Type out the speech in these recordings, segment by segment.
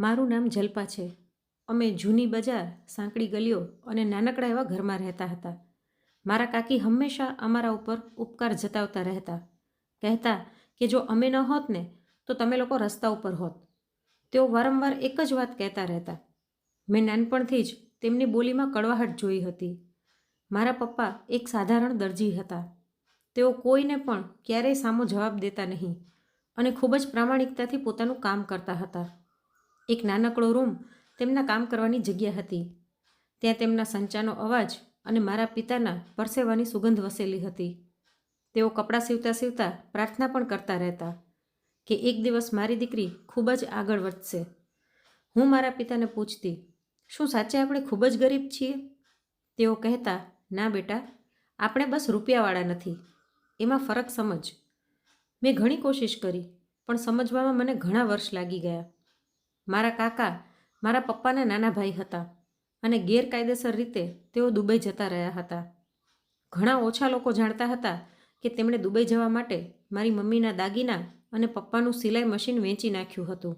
મારું નામ જલ્પા છે. અમે જૂની બજાર, સાંકડી ગલીઓ અને નાનકડા એવા ઘરમાં રહેતા હતા. મારા કાકી હંમેશા અમારા ઉપર ઉપકાર જતાવતા રહેતા. કહેતા કે જો અમે ન હોત ને તો તમે લોકો રસ્તા ઉપર હોત. તેઓ વારંવાર એક જ વાત કહેતા રહેતા. મેં નાનપણથી જ તેમની બોલીમાં કડવાહટ જોઈ હતી. મારા પપ્પા એક સાધારણ દરજી હતા. તેઓ કોઈને પણ ક્યારેય સામો જવાબ દેતા નહીં અને ખૂબ જ પ્રામાણિકતાથી પોતાનું કામ કરતા હતા. એક નાનકડો રૂમ તેમના કામ કરવાની જગ્યા હતી. ત્યાં તેમના સંચાનો અવાજ અને મારા પિતાના પરસેવાની સુગંધ વસેલી હતી. તેઓ કપડાં સીવતા સીવતા પ્રાર્થના પણ કરતા રહેતા કે એક દિવસ મારી દીકરી ખૂબ જ આગળ વધશે. હું મારા પિતાને પૂછતી, શું સાચે આપણે ખૂબ જ ગરીબ છીએ? તેઓ કહેતા, ના બેટા, આપણે બસ રૂપિયાવાળા નથી, એમાં ફરક સમજ. મેં ઘણી કોશિશ કરી પણ સમજવામાં મને ઘણા વર્ષ લાગી ગયા. મારા કાકા મારા પપ્પાના નાના ભાઈ હતા અને ગેરકાયદેસર રીતે તેઓ દુબઈ જતા રહ્યા હતા. ઘણા ઓછા લોકો જાણતા હતા કે તેમણે દુબઈ જવા માટે મારી મમ્મીના દાગીના અને પપ્પાનું સિલાઈ મશીન વેચી નાખ્યું હતું.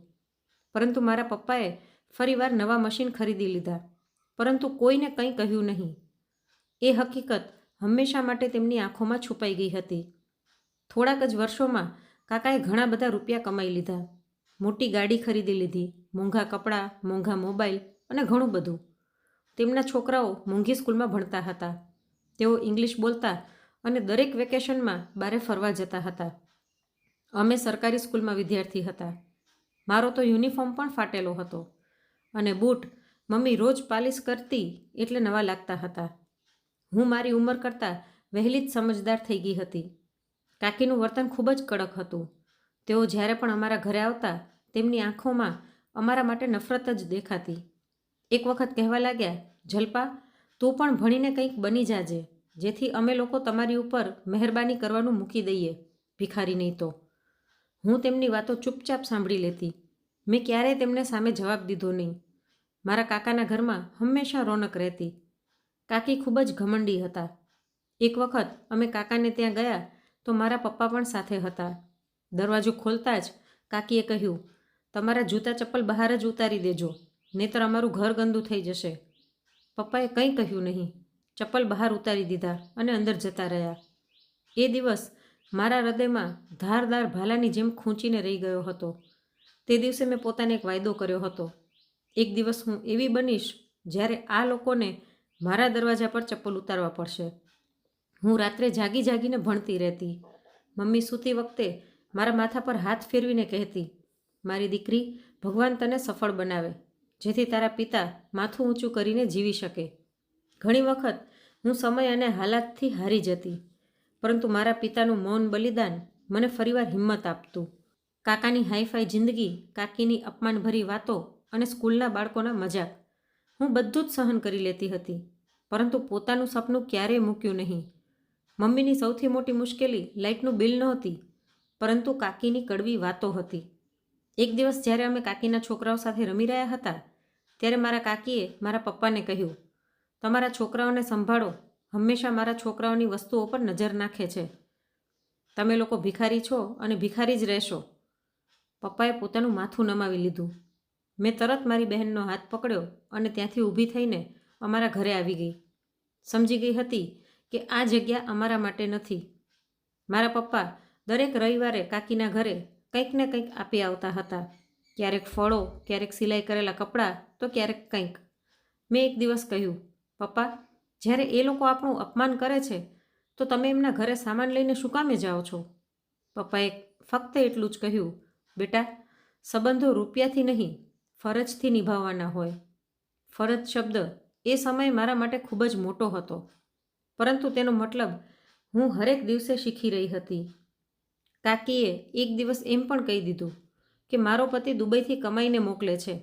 પરંતુ મારા પપ્પાએ ફરીવાર નવા મશીન ખરીદી લીધા, પરંતુ કોઈને કંઈ કહ્યું નહીં. એ હકીકત હંમેશા માટે તેમની આંખોમાં છુપાઈ ગઈ હતી. થોડાક જ વર્ષોમાં કાકાએ ઘણા બધા રૂપિયા કમાઈ લીધા. મોટી ગાડી ખરીદી લીધી, મોંઘા કપડાં, મોંઘા મોબાઈલ અને ઘણું બધું. તેમના છોકરાઓ મોંઘી સ્કૂલમાં ભણતા હતા. તેઓ ઇંગ્લિશ બોલતા અને દરેક વેકેશનમાં બારે ફરવા જતા હતા. અમે સરકારી સ્કૂલમાં વિદ્યાર્થી હતા. મારો તો યુનિફોર્મ પણ ફાટેલો હતો અને બૂટ મમ્મી રોજ પાલિશ કરતી એટલે નવા લાગતા હતા. હું મારી ઉંમર કરતાં વહેલી જ સમજદાર થઈ ગઈ હતી. કાકીનું વર્તન ખૂબ જ કડક હતું. તેઓ જ્યારે પણ અમારા ઘરે આવતા તેમની આંખોમાં અમારા માટે નફરત જ દેખાતી. એક વખત કહેવા લાગ્યા, જલ્પા, તું પણ ભણીને કંઈક બની જાજે, જેથી અમે લોકો તમારી ઉપર મહેરબાની કરવાનું મૂકી દઈએ, ભિખારી નહીં તો. હું તેમની વાતો ચૂપચાપ સાંભળી લેતી. મેં ક્યારેય તેમને સામે જવાબ દીધો નહીં. મારા કાકાના ઘરમાં હંમેશા રોનક રહેતી. કાકી ખૂબ જ ઘમંડી હતા. એક વખત અમે કાકાને ત્યાં ગયા તો મારા પપ્પા પણ સાથે હતા. દરવાજો ખોલતા જ કાકીએ કહ્યું, તમારા જૂતા ચપ્પલ બહાર જ ઉતારી દેજો, નહીંતર અમારું ઘર ગંદુ થઈ જશે. પપ્પાએ કંઈ કહ્યું નહીં, ચપ્પલ બહાર ઉતારી દીધા અને અંદર જતા રહ્યા. એ દિવસ મારા હૃદયમાં ધારદાર ભાલાની જેમ ખૂંચીને રહી ગયો હતો. તે દિવસે મેં પોતાને એક વાયદો કર્યો હતો, એક દિવસ હું એવી બનીશ જ્યારે આ લોકોને મારા દરવાજા પર ચપ્પલ ઉતારવા પડશે. હું રાત્રે જાગી જાગીને ભણતી રહેતી. મમ્મી સૂતી વખતે મારા માથા પર હાથ ફેરવીને કહેતી, મારી દીકરી, ભગવાન તને સફળ બનાવે, જેથી તારા પિતા માથું ઊંચું કરીને જીવી શકે. ઘણી વખત હું સમય અને હાલાતથી હારી જતી, પરંતુ મારા પિતાનું મૌન બલિદાન મને ફરીવાર હિંમત આપતું. કાકાની હાઈફાઈ જિંદગી, કાકીની અપમાનભરી વાતો અને સ્કૂલના બાળકોના મજાક, હું બધું જ સહન કરી લેતી હતી, પરંતુ પોતાનું સપનું ક્યારેય મૂક્યું નહીં. મમ્મીની સૌથી મોટી મુશ્કેલી લાઇટનું બિલ નહોતી, પરંતુ કાકીની કડવી વાતો હતી. એક દિવસ જ્યારે અમે કાકીના છોકરાઓ સાથે રમી રહ્યા હતા, ત્યારે મારા કાકીએ મારા પપ્પાને કહ્યું, તમારા છોકરાઓને સંભાળો, હંમેશા મારા છોકરાઓની વસ્તુઓ પર નજર નાખે છે. તમે લોકો ભિખારી છો અને ભિખારી જ રહેશો. પપ્પાએ પોતાનું માથું નમાવી લીધું. મેં તરત મારી બહેનનો હાથ પકડ્યો અને ત્યાંથી ઊભી થઈને અમારા ઘરે આવી ગઈ. સમજી ગઈ હતી કે આ જગ્યા અમારા માટે નથી. મારા પપ્પા દરેક રવિવારે કાકીના ઘરે કંઈક ને કંઈક આપી આવતા હતા. ક્યારેક ફળો, ક્યારેક સિલાઈ કરેલા કપડાં, તો ક્યારેક કંઈક. મેં એક દિવસ કહ્યું, પપ્પા, જ્યારે એ લોકો આપણું અપમાન કરે છે તો તમે એમના ઘરે સામાન લઈને શું કામે જાઓ છો? પપ્પાએ ફક્ત એટલું જ કહ્યું, બેટા, સંબંધો રૂપિયાથી નહીં, ફરજથી નિભાવવાના હોય. ફરજ શબ્દ એ સમયે મારા માટે ખૂબ જ મોટો હતો, પરંતુ તેનો મતલબ હું હરેક દિવસે શીખી રહી હતી. કાકીએ એક દિવસ એમ પણ કહી દીધું કે મારો પતિ દુબઈથી કમાઈને મોકલે છે,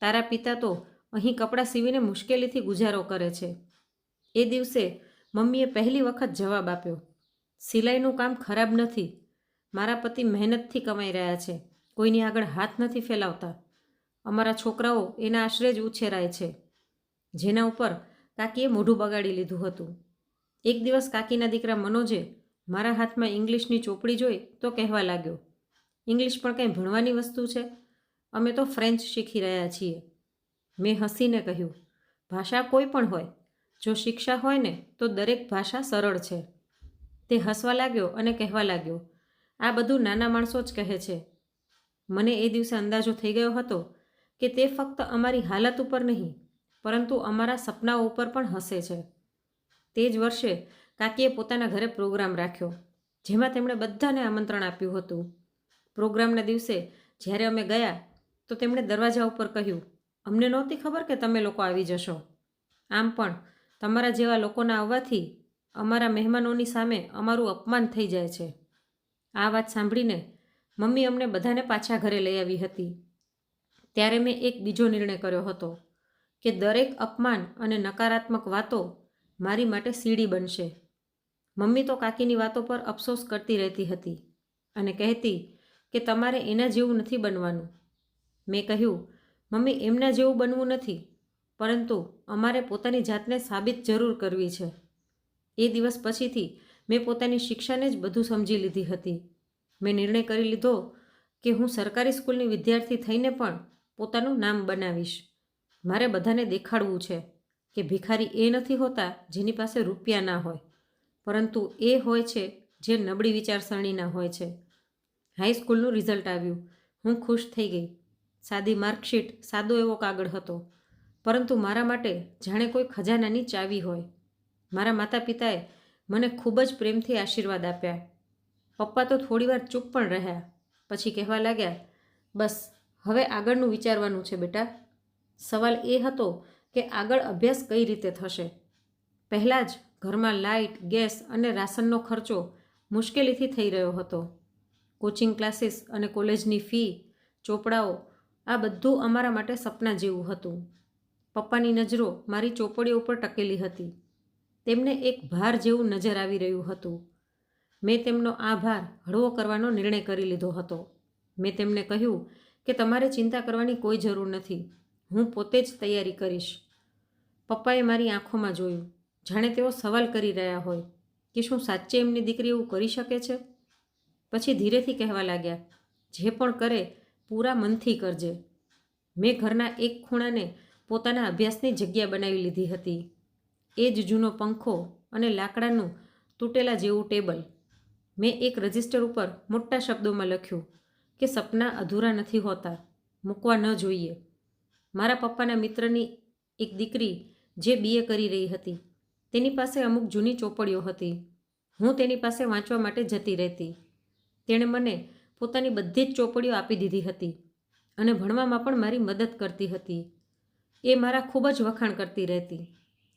તારા પિતા તો અહીં કપડાં સીવીને મુશ્કેલીથી ગુજારો કરે છે. એ દિવસે મમ્મીએ પહેલી વખત જવાબ આપ્યો, સિલાઈનું કામ ખરાબ નથી, મારા પતિ મહેનતથી કમાઈ રહ્યા છે, કોઈની આગળ હાથ નથી ફેલાવતા. અમારા છોકરાઓ એના આશરે જ ઉછેરાય છે. જેના ઉપર કાકીએ મોઢું બગાડી લીધું હતું. એક દિવસ કાકીના દીકરા મનોજે મારા હાથમાં ઇંગ્લિશની ચોપડી જોઈ તો કહેવા લાગ્યો, ઇંગ્લિશ પણ કંઈ ભણવાની વસ્તુ છે? અમે તો ફ્રેન્ચ શીખી રહ્યા છીએ. મેં હસીને કહ્યું, ભાષા કોઈ પણ હોય, જો શિક્ષા હોય ને તો દરેક ભાષા સરળ છે. તે હસવા લાગ્યો અને કહેવા લાગ્યો, આ બધું નાના માણસો જ કહે છે. મને એ દિવસે અંદાજો થઈ ગયો હતો કે તે ફક્ત અમારી હાલત ઉપર નહીં, પરંતુ અમારા સપનાઓ ઉપર પણ હસે છે. તે જ વર્ષે કાકીએ પોતાના ઘરે પ્રોગ્રામ રાખ્યો, જેમાં તેમણે બધાને આમંત્રણ આપ્યું હતું. પ્રોગ્રામના દિવસે જ્યારે અમે ગયા તો તેમણે દરવાજા ઉપર કહ્યું, અમને નહોતી ખબર કે તમે લોકો આવી જશો. આમ પણ તમારા જેવા લોકોના આવવાથી અમારા મહેમાનોની સામે અમારું અપમાન થઈ જાય છે. આ વાત સાંભળીને મમ્મી અમને બધાને પાછા ઘરે લઈ આવી હતી. ત્યારે મેં એક બીજો નિર્ણય કર્યો હતો કે દરેક અપમાન અને નકારાત્મક વાતો મારી માટે સીડી બનશે. મમ્મી તો કાકીની વાતો પર અફસોસ કરતી રહેતી હતી અને કહેતી કે તમારે એના જેવું નથી બનવાનું. મેં કહ્યું, મમ્મી, એમના જેવું બનવું નથી, પરંતુ અમારે પોતાની જાતને સાબિત જરૂર કરવી છે. એ દિવસ પછીથી મેં પોતાની શિક્ષાને જ બધું સમજી લીધી હતી. મેં નિર્ણય કરી લીધો કે હું સરકારી સ્કૂલની વિદ્યાર્થી થઈને પણ પોતાનું નામ બનાવીશ. મારે બધાને દેખાડવું છે કે ભિખારી એ નથી હોતા જેની પાસે રૂપિયા ના હોય, પરંતુ એ હોય છે જે નબળી વિચારસરણીના હોય છે. હાઈસ્કૂલનું રિઝલ્ટ આવ્યું. હું ખુશ થઈ ગઈ. સાદી માર્કશીટ, સાદો એવો કાગળ હતો, પરંતુ મારા માટે જાણે કોઈ ખજાનાની ચાવી હોય. મારા માતા પિતાએ મને ખૂબ જ પ્રેમથી આશીર્વાદ આપ્યા. પપ્પા તો થોડીવાર ચૂપ પણ રહ્યા, પછી કહેવા લાગ્યા, બસ હવે આગળનું વિચારવાનું છે બેટા. સવાલ એ હતો કે આગળ અભ્યાસ કઈ રીતે થશે. પહેલાં જ ઘરમાં લાઇટ, ગેસ અને રાશનનો ખર્ચો મુશ્કેલીથી થઈ રહ્યો હતો. કોચિંગ ક્લાસીસ અને કોલેજની ફી, ચોપડાઓ, આ બધું અમારા માટે સપના જેવું હતું. પપ્પાની નજરો મારી ચોપડીઓ ઉપર ટકેલી હતી. તેમને એક ભાર જેવું નજર આવી રહ્યું હતું. મેં તેમનો આ ભાર હળવો કરવાનો નિર્ણય કરી લીધો હતો. મેં તેમને કહ્યું કે તમારે ચિંતા કરવાની કોઈ જરૂર નથી, હું પોતે જ તૈયારી કરીશ. પપ્પાએ મારી આંખોમાં જોયું, જાણે તેઓ સવાલ કરી રહ્યા હોય કે શું સાચે એમની દીકરી એવું કરી શકે છે. પછી ધીરેથી કહેવા લાગ્યા, જે પણ કરે પૂરા મનથી કરજે. મેં ઘરના એક ખૂણાને પોતાના અભ્યાસની જગ્યા બનાવી લીધી હતી. એ જ જૂનો પંખો અને લાકડાનું તૂટેલા જેવું ટેબલ. મેં એક રજિસ્ટર ઉપર મોટા શબ્દોમાં લખ્યું કે સપના અધૂરા નથી હોતા, મૂકવા ન જોઈએ. મારા પપ્પાના મિત્રની એક દીકરી જે BA કરી રહી હતી, તેની પાસે અમુક જૂની ચોપડીઓ હતી. હું તેની પાસે વાંચવા માટે જતી રહેતી. તેણે મને પોતાની બધી જ ચોપડીઓ આપી દીધી હતી અને ભણવામાં પણ મારી મદદ કરતી હતી. એ મારા ખૂબ જ વખાણ કરતી રહેતી,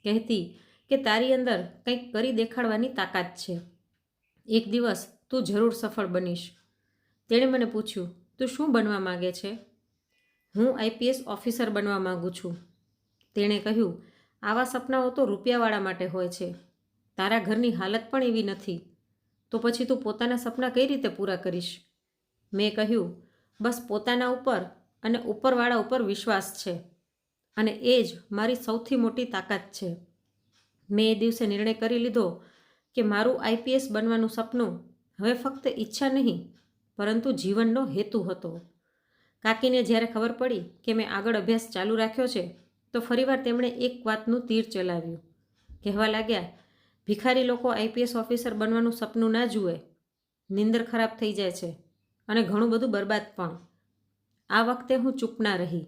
કહેતી કે તારી અંદર કંઈક કરી દેખાડવાની તાકાત છે. એક દિવસ તું જરૂર સફળ બનીશ. તેણે મને પૂછ્યું, તું શું બનવા માગે છે? હું IPS ઓફિસર બનવા માગું છું. તેણે કહ્યું, આવા સપનાઓ તો રૂપિયાવાળા માટે હોય છે. તારા ઘરની હાલત પણ એવી નથી, તો પછી તું પોતાના સપના કઈ રીતે પૂરા કરીશ? મેં કહ્યું, બસ પોતાના ઉપર અને ઉપરવાળા ઉપર વિશ્વાસ છે, અને એ જ મારી સૌથી મોટી તાકાત છે. મેં એ દિવસે નિર્ણય કરી લીધો કે મારું IPS બનવાનું સપનું હવે ફક્ત ઈચ્છા નહીં, પરંતુ જીવનનો હેતુ હતો. કાકીને જ્યારે ખબર પડી કે મેં આગળ અભ્યાસ ચાલુ રાખ્યો છે, તો ફરીવાર તેમણે એક વાતનું તીર ચલાવ્યું. કહેવા લાગ્યા, ભિખારી લોકો IPS ઓફિસર બનવાનું સપનું ના જુએ, નીંદર ખરાબ થઈ જાય છે અને ઘણું બધું બરબાદ પણ. આ વખતે હું ચૂપ ના રહી.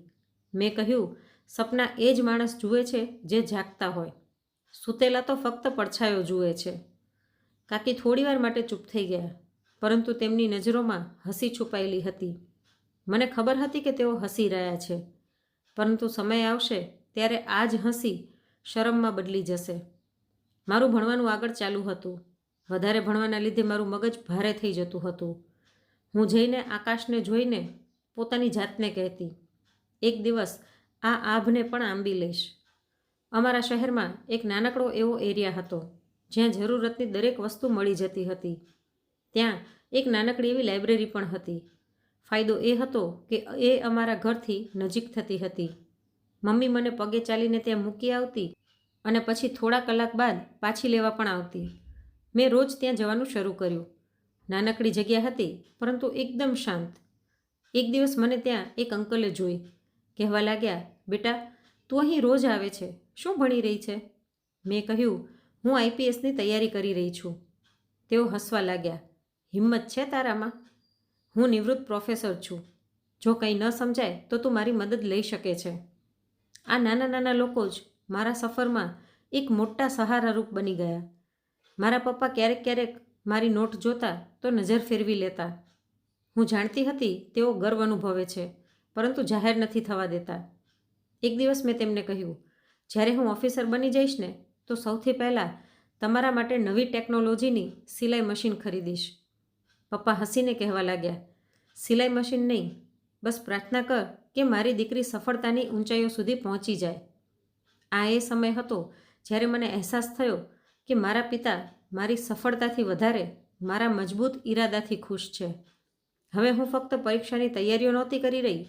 મેં કહ્યું, સપના એ જ માણસ જુએ છે જે જાગતા હોય, સૂતેલા તો ફક્ત પડછાયો જુએ છે. કાકી થોડીવાર માટે ચૂપ થઈ ગયા, પરંતુ તેમની નજરોમાં હસી છુપાયેલી હતી. મને ખબર હતી કે તેઓ હસી રહ્યા છે, પરંતુ સમય આવશે ત્યારે આ જ હસી શરમમાં બદલી જશે. મારું ભણવાનું આગળ ચાલુ હતું. વધારે ભણવાના લીધે મારું મગજ ભારે થઈ જતું હતું. હું જઈને આકાશને જોઈને પોતાની જાતને કહેતી, એક દિવસ આ આભને પણ આંબી લઈશ. અમારા શહેરમાં એક નાનકડો એવો એરિયા હતો જ્યાં જરૂરતની દરેક વસ્તુ મળી જતી હતી. ત્યાં એક નાનકડી એવી લાઇબ્રેરી પણ હતી. ફાયદો એ હતો કે એ અમારા ઘરથી નજીક થતી હતી. મમ્મી મને પગે ચાલીને ત્યાં મૂકી આવતી અને પછી થોડા કલાક બાદ પાછી લેવા પણ આવતી. મેં રોજ ત્યાં જવાનું શરૂ કર્યું. નાનકડી જગ્યા હતી, પરંતુ એકદમ શાંત. એક દિવસ મને ત્યાં એક અંકલે જોઈ. કહેવા લાગ્યા, બેટા, તું અહીં રોજ આવે છે, શું ભણી રહી છે? મેં કહ્યું, હું આઈપીએસની તૈયારી કરી રહી છું. તેઓ હસવા લાગ્યા. હિંમત છે તારામાં? હું નિવૃત્ત પ્રોફેસર છું. જો કંઈ ન સમજાય તો તું મારી મદદ લઈ શકે છે. આ નાના નાના લોકો જ મારા સફરમાં એક મોટા સહારારૂપ બની ગયા. મારા પપ્પા ક્યારેક ક્યારેક મારી નોટ જોતા તો નજર ફેરવી લેતા. હું જાણતી હતી તેઓ ગર્વ અનુભવે છે, પરંતુ જાહેર નથી થવા દેતા. એક દિવસ મેં તેમને કહ્યું, જ્યારે હું ઓફિસર બની જઈશ ને તો સૌથી પહેલાં તમારા માટે નવી ટેકનોલોજીની સિલાઈ મશીન ખરીદીશ. પપ્પા હસીને કહેવા લાગ્યા, સિલાઈ મશીન નહીં, બસ પ્રાર્થના કર કે મારી દીકરી સફળતાની ઊંચાઈઓ સુધી પહોંચી જાય. આ એ સમય હતો જ્યારે મને અહેસાસ થયો કે મારા પિતા મારી સફળતાથી વધારે મારા મજબૂત ઈરાદાથી ખુશ છે. હવે હું ફક્ત પરીક્ષાની તૈયારીઓ નહોતી કરી રહી,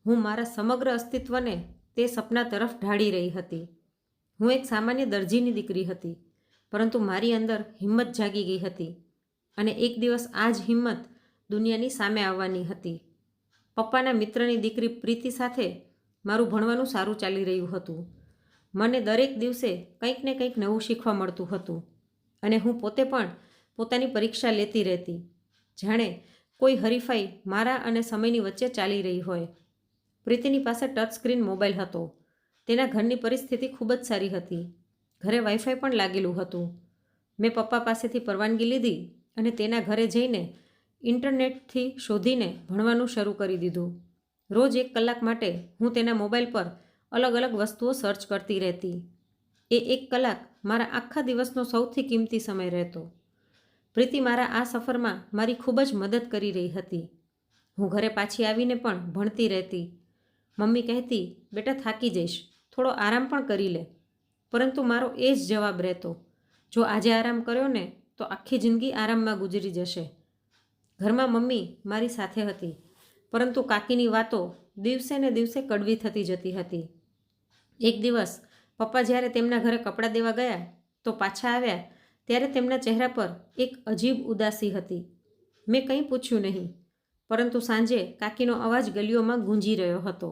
હું મારા સમગ્ર અસ્તિત્વને તે સપના તરફ ઢાળી રહી હતી. હું એક સામાન્ય દરજીની દીકરી હતી, પરંતુ મારી અંદર હિંમત જાગી ગઈ હતી, અને એક દિવસ આ જ હિંમત દુનિયાની સામે આવવાની હતી. પપ્પાના મિત્રની દીકરી પ્રીતિ સાથે મારું ભણવાનું સારું ચાલી રહ્યું હતું. મને દરેક દિવસે કંઈક ને કંઈક નવું શીખવા મળતું હતું, અને હું પોતે પણ પોતાની પરીક્ષા લેતી રહેતી, જાણે કોઈ હરીફાઈ મારા અને સમયની વચ્ચે ચાલી રહી હોય. પ્રીતિની પાસે ટચ સ્ક્રીન મોબાઈલ હતો. તેના ઘરની પરિસ્થિતિ ખૂબ જ સારી હતી. ઘરે વાઈફાઈ પણ લાગેલું હતું. મેં પપ્પા પાસેથી પરવાનગી લીધી અને તેના ઘરે જઈને ઇન્ટરનેટથી શોધીને ભણવાનું શરૂ કરી દીધું. રોજ 1 કલાક માટે હું તેના મોબાઈલ પર અલગ અલગ વસ્તુઓ સર્ચ કરતી રહેતી. એ 1 કલાક મારા આખા દિવસનો સૌથી કિંમતી સમય રહેતો. પ્રીતિ મારા આ સફરમાં મારી ખૂબ જ મદદ કરી રહી હતી. હું ઘરે પાછી આવીને પણ ભણતી રહેતી. મમ્મી કહેતી, બેટા થાકી જઈશ, થોડો આરામ પણ કરી લે. પરંતુ મારો એ જ જવાબ રહેતો, જો આજે આરામ કર્યો ને તો આખી જિંદગી આરામમાં ગુજરી જશે. ઘરમાં મમ્મી મારી સાથે હતી, પરંતુ કાકીની વાતો દિવસે ને દિવસે કડવી થતી જતી હતી. એક દિવસ પપ્પા જ્યારે તેમના ઘરે કપડાં દેવા ગયા તો પાછા આવ્યા ત્યારે તેમના ચહેરા પર એક અજીબ ઉદાસી હતી. મેં કંઈ પૂછ્યું નહીં, પરંતુ સાંજે કાકીનો અવાજ ગલીઓમાં ગૂંજી રહ્યો હતો,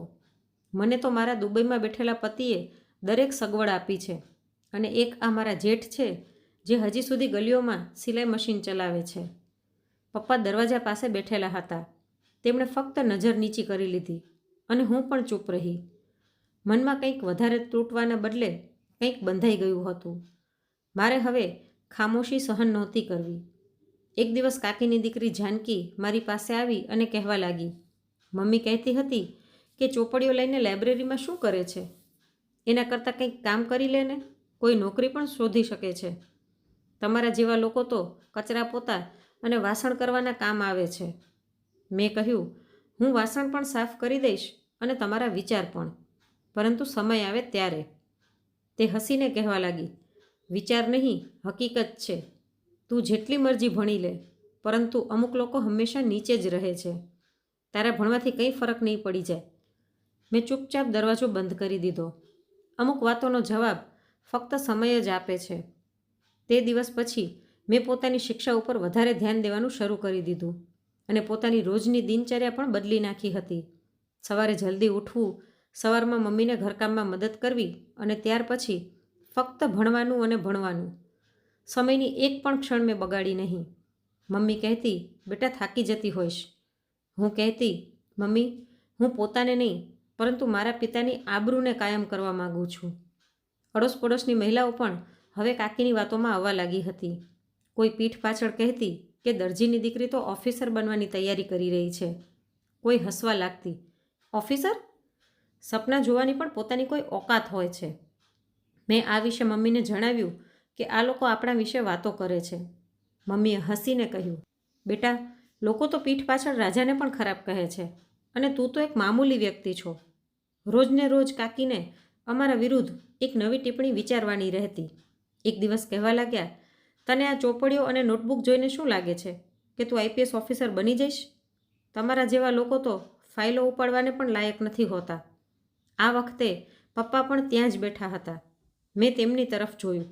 મને તો મારા દુબઈમાં બેઠેલા પતિએ દરેક સગવડ આપી છે, અને એક આ મારા જેઠ છે જે હજી સુધી ગલીઓમાં સિલાઈ મશીન ચલાવે છે. પપ્પા દરવાજા પાસે બેઠેલા હતા. તેમણે ફક્ત નજર નીચી કરી લીધી, અને હું પણ ચૂપ રહી. મનમાં કંઈક વધારે તૂટવાના બદલે કંઈક બંધાઈ ગયું હતું. મારે હવે ખામોશી સહન નહોતી કરવી. એક દિવસ કાકીની દીકરી જાનકી મારી પાસે આવી અને કહેવા લાગી, મમ્મી કહેતી હતી કે ચોપડીઓ લઈને લાઇબ્રેરીમાં શું કરે છે? એના કરતાં કંઈક કામ કરી લે ને, કોઈ નોકરી પણ શોધી શકે છે. તમારા જેવા લોકો તો કચરા પોતા અને વાસણ કરવાના કામ આવે છે. મેં કહ્યું, હું વાસણ પણ સાફ કરી દઈશ અને તમારા વિચાર પણ, પરંતુ સમય આવે ત્યારે. તે હસીને કહેવા લાગી, વિચાર નહીં, હકીકત છે. તું જેટલી મરજી ભણી લે, પરંતુ અમુક લોકો હંમેશા નીચે જ રહે છે. તારા ભણવાથી કંઈ ફરક નહીં પડી જાય. મેં ચૂપચાપ દરવાજો બંધ કરી દીધો. અમુક વાતોનો જવાબ ફક્ત સમય જ આપે છે. તે દિવસ પછી મેં પોતાની શિક્ષા ઉપર વધારે ધ્યાન દેવાનું શરૂ કરી દીધું, અને પોતાની રોજની દિનચર્યા પણ બદલી નાખી હતી. સવારે જલ્દી ઉઠવું, સવારમાં મમ્મીને ઘરકામમાં મદદ કરવી, અને ત્યાર પછી ફક્ત ભણવાનું અને ભણવાનું. સમયની એક પણ ક્ષણ મેં બગાડી નહીં. મમ્મી કહેતી, બેટા થાકી જતી હોઈશ. હું કહેતી, મમ્મી, હું પોતાને નહીં, પરંતુ મારા પિતાની આબરૂને કાયમ કરવા માગું છું. અડોસ પડોશની મહિલાઓ પણ હવે કાકીની વાતોમાં આવવા લાગી હતી. કોઈ પીઠ પાછળ કહેતી કે દરજીની દીકરી તો ઓફિસર બનવાની તૈયારી કરી રહી છે. કોઈ હસવા લાગતી, ઓફિસર? સપના જોવાની પણ પોતાની કોઈ ઓકાત હોય છે. મેં આ વિશે મમ્મીને જણાવ્યું કે આ લોકો આપણા વિશે વાતો કરે છે. મમ્મીએ હસીને કહ્યું, બેટા, લોકો તો પીઠ પાછળ રાજાને પણ ખરાબ કહે છે, અને તું તો એક મામૂલી વ્યક્તિ છો. રોજને રોજ કાકીને અમારા વિરુદ્ધ એક નવી ટિપ્પણી વિચારવાની રહેતી. એક દિવસ કહેવા લાગ્યા, તને આ ચોપડીઓ અને નોટબુક જોઈને શું લાગે છે કે તું આઈપીએસ ઓફિસર બની જઈશ? તમારા જેવા લોકો તો ફાઇલો ઉપાડવાને પણ લાયક નથી હોતા. આ વખતે પપ્પા પણ ત્યાં જ બેઠા હતા. મેં તેમની તરફ જોયું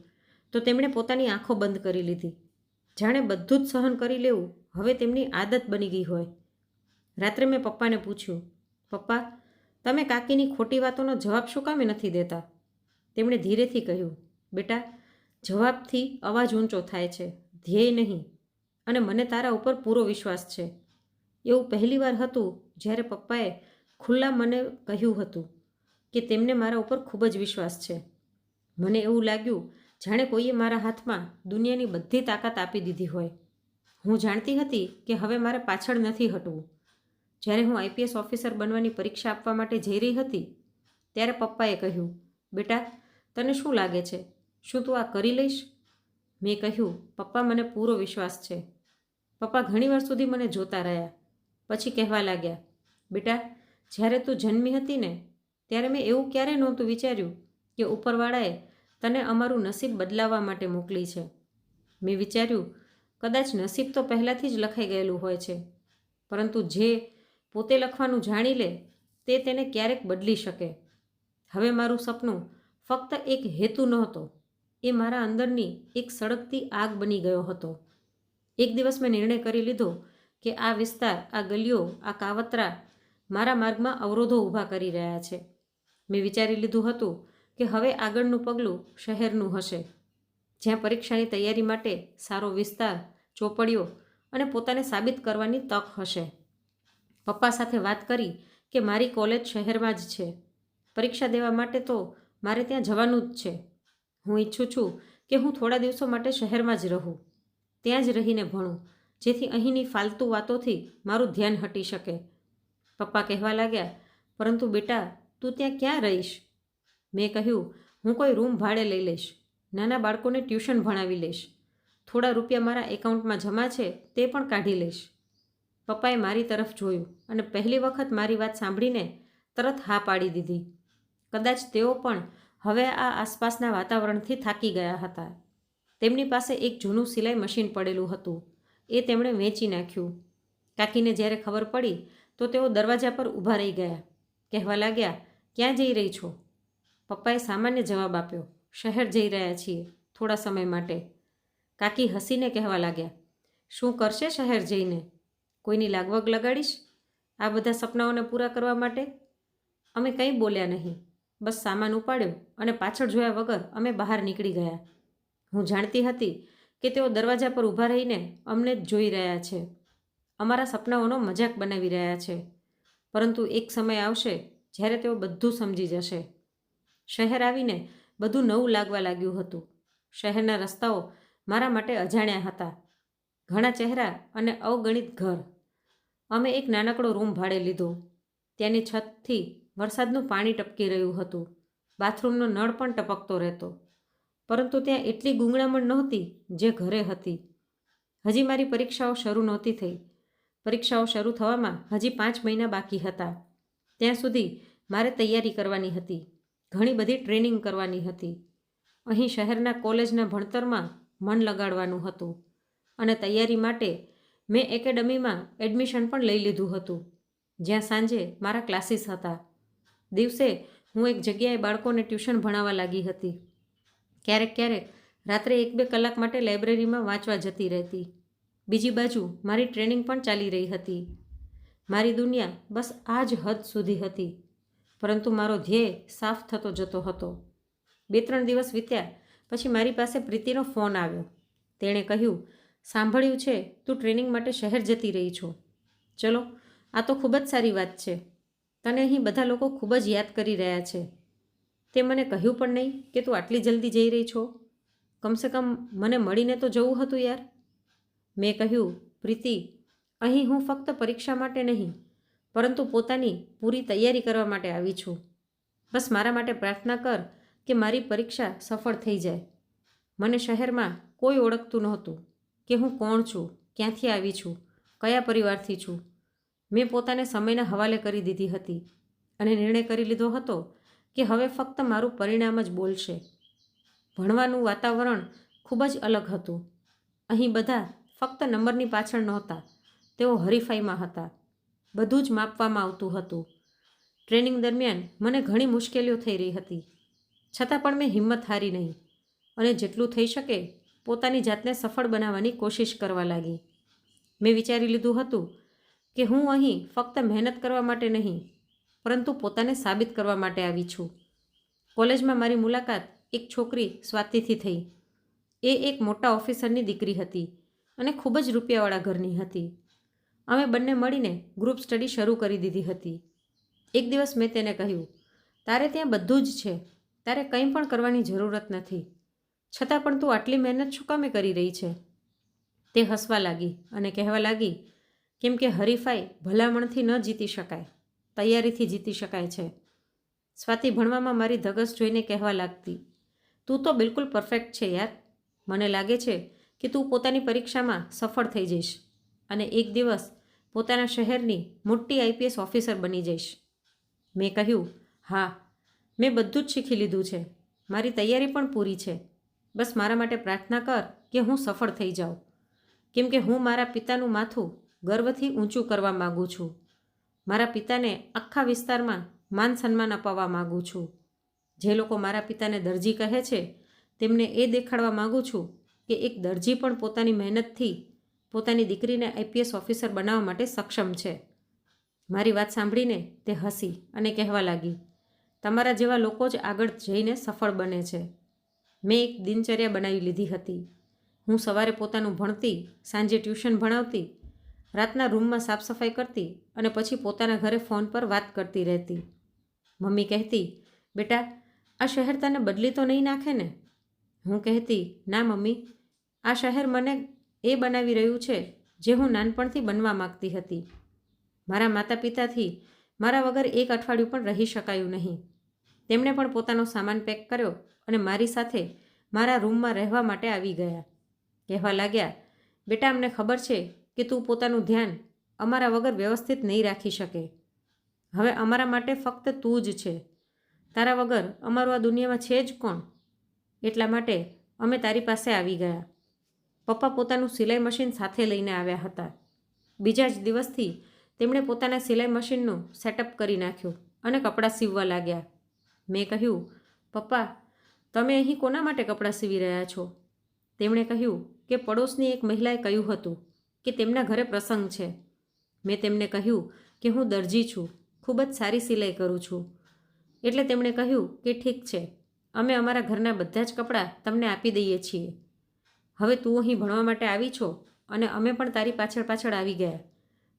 તો તેમણે પોતાની આંખો બંધ કરી લીધી, જાણે બધું જ સહન કરી લેવું હવે તેમની આદત બની ગઈ હોય. રાત્રે મેં પપ્પાને પૂછ્યું, પપ્પા, તમે કાકીની ખોટી વાતોનો જવાબ શું કામે નથી દેતા? તેમણે ધીરેથી કહ્યું, બેટા, જવાબથી અવાજ ઊંચો થાય છે, ધ્યેય નહીં. અને મને તારા ઉપર પૂરો વિશ્વાસ છે. એવું પહેલીવાર હતું જ્યારે પપ્પાએ ખુલ્લા મને કહ્યું હતું કે તેમને મારા ઉપર ખૂબ જ વિશ્વાસ છે. મને એવું લાગ્યું જાણે કોઈએ મારા હાથમાં દુનિયાની બધી તાકાત આપી દીધી હોય. હું જાણતી હતી કે હવે મારે પાછળ નથી હટવું. જ્યારે હું આઈપીએસ ઓફિસર બનવાની પરીક્ષા આપવા માટે જઈ રહી હતી ત્યારે પપ્પાએ કહ્યું, બેટા, તને શું લાગે છે, શું તું આ કરી લઈશ? મેં કહ્યું, પપ્પા, મને પૂરો વિશ્વાસ છે. પપ્પા ઘણીવાર સુધી મને જોતા રહ્યા. પછી કહેવા લાગ્યા, બેટા, જ્યારે તું જન્મી હતી ને ત્યારે મેં એવું ક્યારેય નહોતું વિચાર્યું કે ઉપરવાળાએ તને અમારું નસીબ બદલાવવા માટે મોકલી છે. મેં વિચાર્યું કદાચ નસીબ તો પહેલાંથી જ લખાઈ ગયેલું હોય છે, પરંતુ જે પોતે લખવાનું જાણી લે તે તેને ક્યારેક બદલી શકે. હવે મારું સપનું ફક્ત એક હેતુ નહોતો, એ મારા અંદરની એક સળગતી આગ બની ગયો હતો. એક દિવસ મેં નિર્ણય કરી લીધો કે આ વિસ્તાર, આ ગલીઓ, આ કાવતરા મારા માર્ગમાં અવરોધો ઊભા કરી રહ્યા છે. મેં વિચારી લીધું હતું કે હવે આગળનું પગલું શહેરનું હશે, જ્યાં પરીક્ષાની તૈયારી માટે સારો વિસ્તાર, ચોપડીઓ અને પોતાને સાબિત કરવાની તક હશે. પપ્પા સાથે વાત કરી કે મારી કોલેજ શહેરમાં જ છે. પરીક્ષા દેવા માટે તો મારે ત્યાં જવાનું જ છે. હું ઈચ્છું છું કે હું થોડા દિવસો માટે શહેરમાં જ રહું, ત્યાં જ રહીને ભણું, જેથી અહીંની ફાલતુ વાતોથી મારું ધ્યાન હટી શકે. પપ્પા કહેવા લાગ્યા, પરંતુ બેટા, તું ત્યાં ક્યાં રહીશ? મેં કહ્યું, હું કોઈ રૂમ ભાડે લઈ લઈશ, નાના બાળકોને ટ્યુશન ભણાવી લઈશ, થોડા રૂપિયા મારા એકાઉન્ટમાં જમા છે તે પણ કાઢી લઈશ. પપ્પાએ મારી તરફ જોયું અને પહેલી વખત મારી વાત સાંભળીને તરત હા પાડી દીધી. કદાચ તેઓ પણ હવે આ આસપાસના વાતાવરણથી થાકી ગયા હતા. તેમની પાસે એક જૂનું સિલાઈ મશીન પડેલું હતું, એ તેમણે વેચી નાખ્યું. કાકીને જ્યારે ખબર પડી તો તેઓ દરવાજા પર ઊભા રહી ગયા. કહેવા લાગ્યા, ક્યાં જઈ રહી છો? પપ્પાએ સામાન્ય જવાબ આપ્યો, શહેર જઈ રહ્યા છીએ, થોડા સમય માટે. કાકી હસીને કહેવા લાગ્યા, શું કરશે શહેર જઈને? કોઈની લાગવગ લગાડીશ આ બધા સપનાઓને પૂરા કરવા માટે? અમે કંઈ બોલ્યા નહીં, બસ સામાન ઉપાડ્યો અને પાછળ જોયા વગર અમે બહાર નીકળી ગયા. હું જાણતી હતી કે તેઓ દરવાજા પર ઊભા રહીને અમને જ જોઈ રહ્યા છે, અમારા સપનાઓનો મજાક બનાવી રહ્યા છે. પરંતુ એક સમય આવશે જ્યારે તેઓ બધું સમજી જશે. શહેર આવીને બધું નવું લાગવા લાગ્યું હતું. શહેરના રસ્તાઓ મારા માટે અજાણ્યા હતા, ઘણા ચહેરા અને અવગણિત ઘર. અમે એક નાનકડો રૂમ ભાડે લીધો. ત્યાંની છતથી વરસાદનું પાણી ટપકી રહ્યું હતું, બાથરૂમનો નળ પણ ટપકતો રહેતો. પરંતુ ત્યાં એટલી ગૂંગળામણ નહોતી જે ઘરે હતી. હજી મારી પરીક્ષાઓ શરૂ નહોતી થઈ. પરીક્ષાઓ શરૂ થવામાં હજી 5 મહિના બાકી હતા. ત્યાં સુધી મારે તૈયારી કરવાની હતી, ઘણી બધી ટ્રેનિંગ કરવાની હતી. અહીં શહેરના કોલેજના ભણતરમાં મન લગાડવાનું હતું અને તૈયારી માટે મેં એકેડમીમાં એડમિશન પણ લઈ લીધું હતું, જ્યાં સાંજે મારા ક્લાસીસ હતા. દિવસે હું એક જગ્યાએ બાળકોને ટ્યુશન ભણાવવા લાગી હતી. ક્યારેક રાત્રે 1-2 કલાક માટે લાઇબ્રેરીમાં વાંચવા જતી રહેતી. બીજી બાજુ મારી ટ્રેનિંગ પણ ચાલી રહી હતી. મારી દુનિયા બસ આ જ હદ સુધી હતી, પરંતુ મારો ધ્યેય સાફ થતો જતો હતો. 2-3 દિવસ વીત્યા પછી મારી પાસે પ્રીતિનો ફોન આવ્યો. તેણે કહ્યું, સાંભળ્યું છે તું ટ્રેનિંગ માટે શહેર જતી રહી છો. ચલો, આ તો ખૂબ જ સારી વાત છે. તને અહીં બધા લોકો ખૂબ જ યાદ કરી રહ્યા છે. તે મને કહ્યું પણ નહીં કે તું આટલી જલ્દી જઈ રહી છો. કમસે કમ મને મળીને તો જવું હતું યાર. મેં કહ્યું, પ્રીતિ, અહીં હું ફક્ત પરીક્ષા માટે નહીં, પરંતુ પોતાની પૂરી તૈયારી કરવા માટે આવી છું. બસ મારા માટે પ્રાર્થના કર કે મારી પરીક્ષા સફળ થઈ જાય. મને શહેરમાં કોઈ ઓળખતું નહોતું કે હું કોણ છું, ક્યાંથી આવી છું, કયા પરિવારથી છું. મેં પોતાને સમયના હવાલે કરી દીધી હતી અને નિર્ણય કરી લીધો હતો કે હવે ફક્ત મારું પરિણામ જ બોલશે. ભણવાનું વાતાવરણ ખૂબ જ અલગ હતું. અહીં બધા ફક્ત નંબરની પાછળ નહોતા, તેઓ હરીફાઈમાં હતા. બધું જ માપવામાં આવતું હતું. ટ્રેનિંગ દરમિયાન મને ઘણી મુશ્કેલીઓ થઈ રહી હતી, છતાં પણ મેં હિંમત હારી નહીં અને જેટલું થઈ શકે પોતાની જાતને સફળ બનાવવાની કોશિશ કરવા લાગી. મેં વિચારી લીધું હતું કે હું અહીં ફક્ત મહેનત કરવા માટે નહીં, પરંતુ પોતાને સાબિત કરવા માટે આવી છું. કોલેજમાં મારી મુલાકાત એક છોકરી સ્વાતિથી થઈ. એ એક મોટા ઓફિસરની દીકરી હતી અને ખૂબ જ રૂપિયાવાળા ઘરની હતી. અમે બંને મળીને ગ્રુપ સ્ટડી શરૂ કરી દીધી હતી. એક દિવસ મેં તેને કહ્યું, તારે ત્યાં બધું જ છે, તારે કંઈ પણ કરવાની જરૂરત નથી, છતાં પણ તું આટલી મહેનત શું કામે કરી રહી છે? તે હસવા લાગી અને કહેવા લાગી, કેમ કે હરીફાઈ ભલામણથી ન જીતી શકાય, તૈયારીથી જીતી શકાય છે. સ્વાતિ ભણવામાં મારી ધગસ જોઈને કહેવા લાગતી, તું તો બિલકુલ પરફેક્ટ છે યાર. મને લાગે છે કે તું પોતાની પરીક્ષામાં સફળ થઈ જઈશ અને એક દિવસ પોતાના શહેરની મોટી આઈપીએસ ઓફિસર બની જઈશ. મેં કહ્યું, હા, મેં બધું જ શીખી લીધું છે, મારી તૈયારી પણ પૂરી છે. બસ મારા માટે પ્રાર્થના કર કે હું સફળ થઈ જાઉં, કેમ કે હું મારા પિતાનું માથું ગર્વથી ઊંચું કરવા માગું છું. મારા પિતાને આખા વિસ્તારમાં માન સન્માન અપાવવા માગું છું. જે લોકો મારા પિતાને દરજી કહે છે, તેમને એ દેખાડવા માગું છું કે એક દરજી પણ પોતાની મહેનતથી પોતાની દીકરીને આઈપીએસ ઓફિસર બનાવવા માટે સક્ષમ છે. મારી વાત સાંભળીને તે હસી અને કહેવા લાગી, તમારા જેવા લોકો જ આગળ જઈને સફળ બને છે. મેં એક દિનચર્યા બનાવી લીધી હતી. હું સવારે પોતાનું ભણતી, સાંજે ટ્યુશન ભણાવતી, રાતના રૂમમાં સાફ સફાઈ કરતી અને પછી પોતાના ઘરે ફોન પર વાત કરતી રહેતી. મમ્મી કહેતી, બેટા, આ શહેર તને બદલી તો નહીં નાખે ને? હું કહેતી, ના મમ્મી, આ શહેર મને એ બનાવી રહ્યું છે જે હું નાનપણથી બનવા માગતી હતી. મારા માતા પિતાથી મારા વગર એક અઠવાડિયું પણ રહી શકાયું નહીં. તેમણે પણ પોતાનો સામાન પેક કર્યો અને મારી સાથે મારા રૂમમાં રહેવા માટે આવી ગયા. કહેવા લાગ્યા, બેટા, અમને ખબર છે કે તું પોતાનું ધ્યાન અમારા વગર વ્યવસ્થિત નહીં રાખી શકે. હવે અમારા માટે ફક્ત તું જ છે. તારા વગર અમારું આ દુનિયામાં છે જ કોણ? એટલા માટે અમે તારી પાસે આવી ગયા. પપ્પા પોતાનું સિલાઈ મશીન સાથે લઈને આવ્યા હતા. બીજા જ દિવસથી તેમણે પોતાના સિલાઈ મશીનનું સેટઅપ કરી નાખ્યું અને કપડાં સીવવા લાગ્યા. મેં કહ્યું, પપ્પા, તમે અહીં કોના માટે કપડાં સીવી રહ્યા છો? તેમણે કહ્યું કે પડોશની એક મહિલાએ કહ્યું હતું કે તેમના ઘરે પ્રસંગ છે. મેં તેમને કહ્યું કે હું દરજી છું, ખૂબ જ સારી સિલાઈ કરું છું. એટલે તેમણે કહ્યું કે ઠીક છે, અમે અમારા ઘરના બધા જ કપડાં તમને આપી દઈએ છીએ. હવે તું અહીં ભણવા માટે આવી છો અને અમે પણ તારી પાછળ પાછળ આવી ગયા,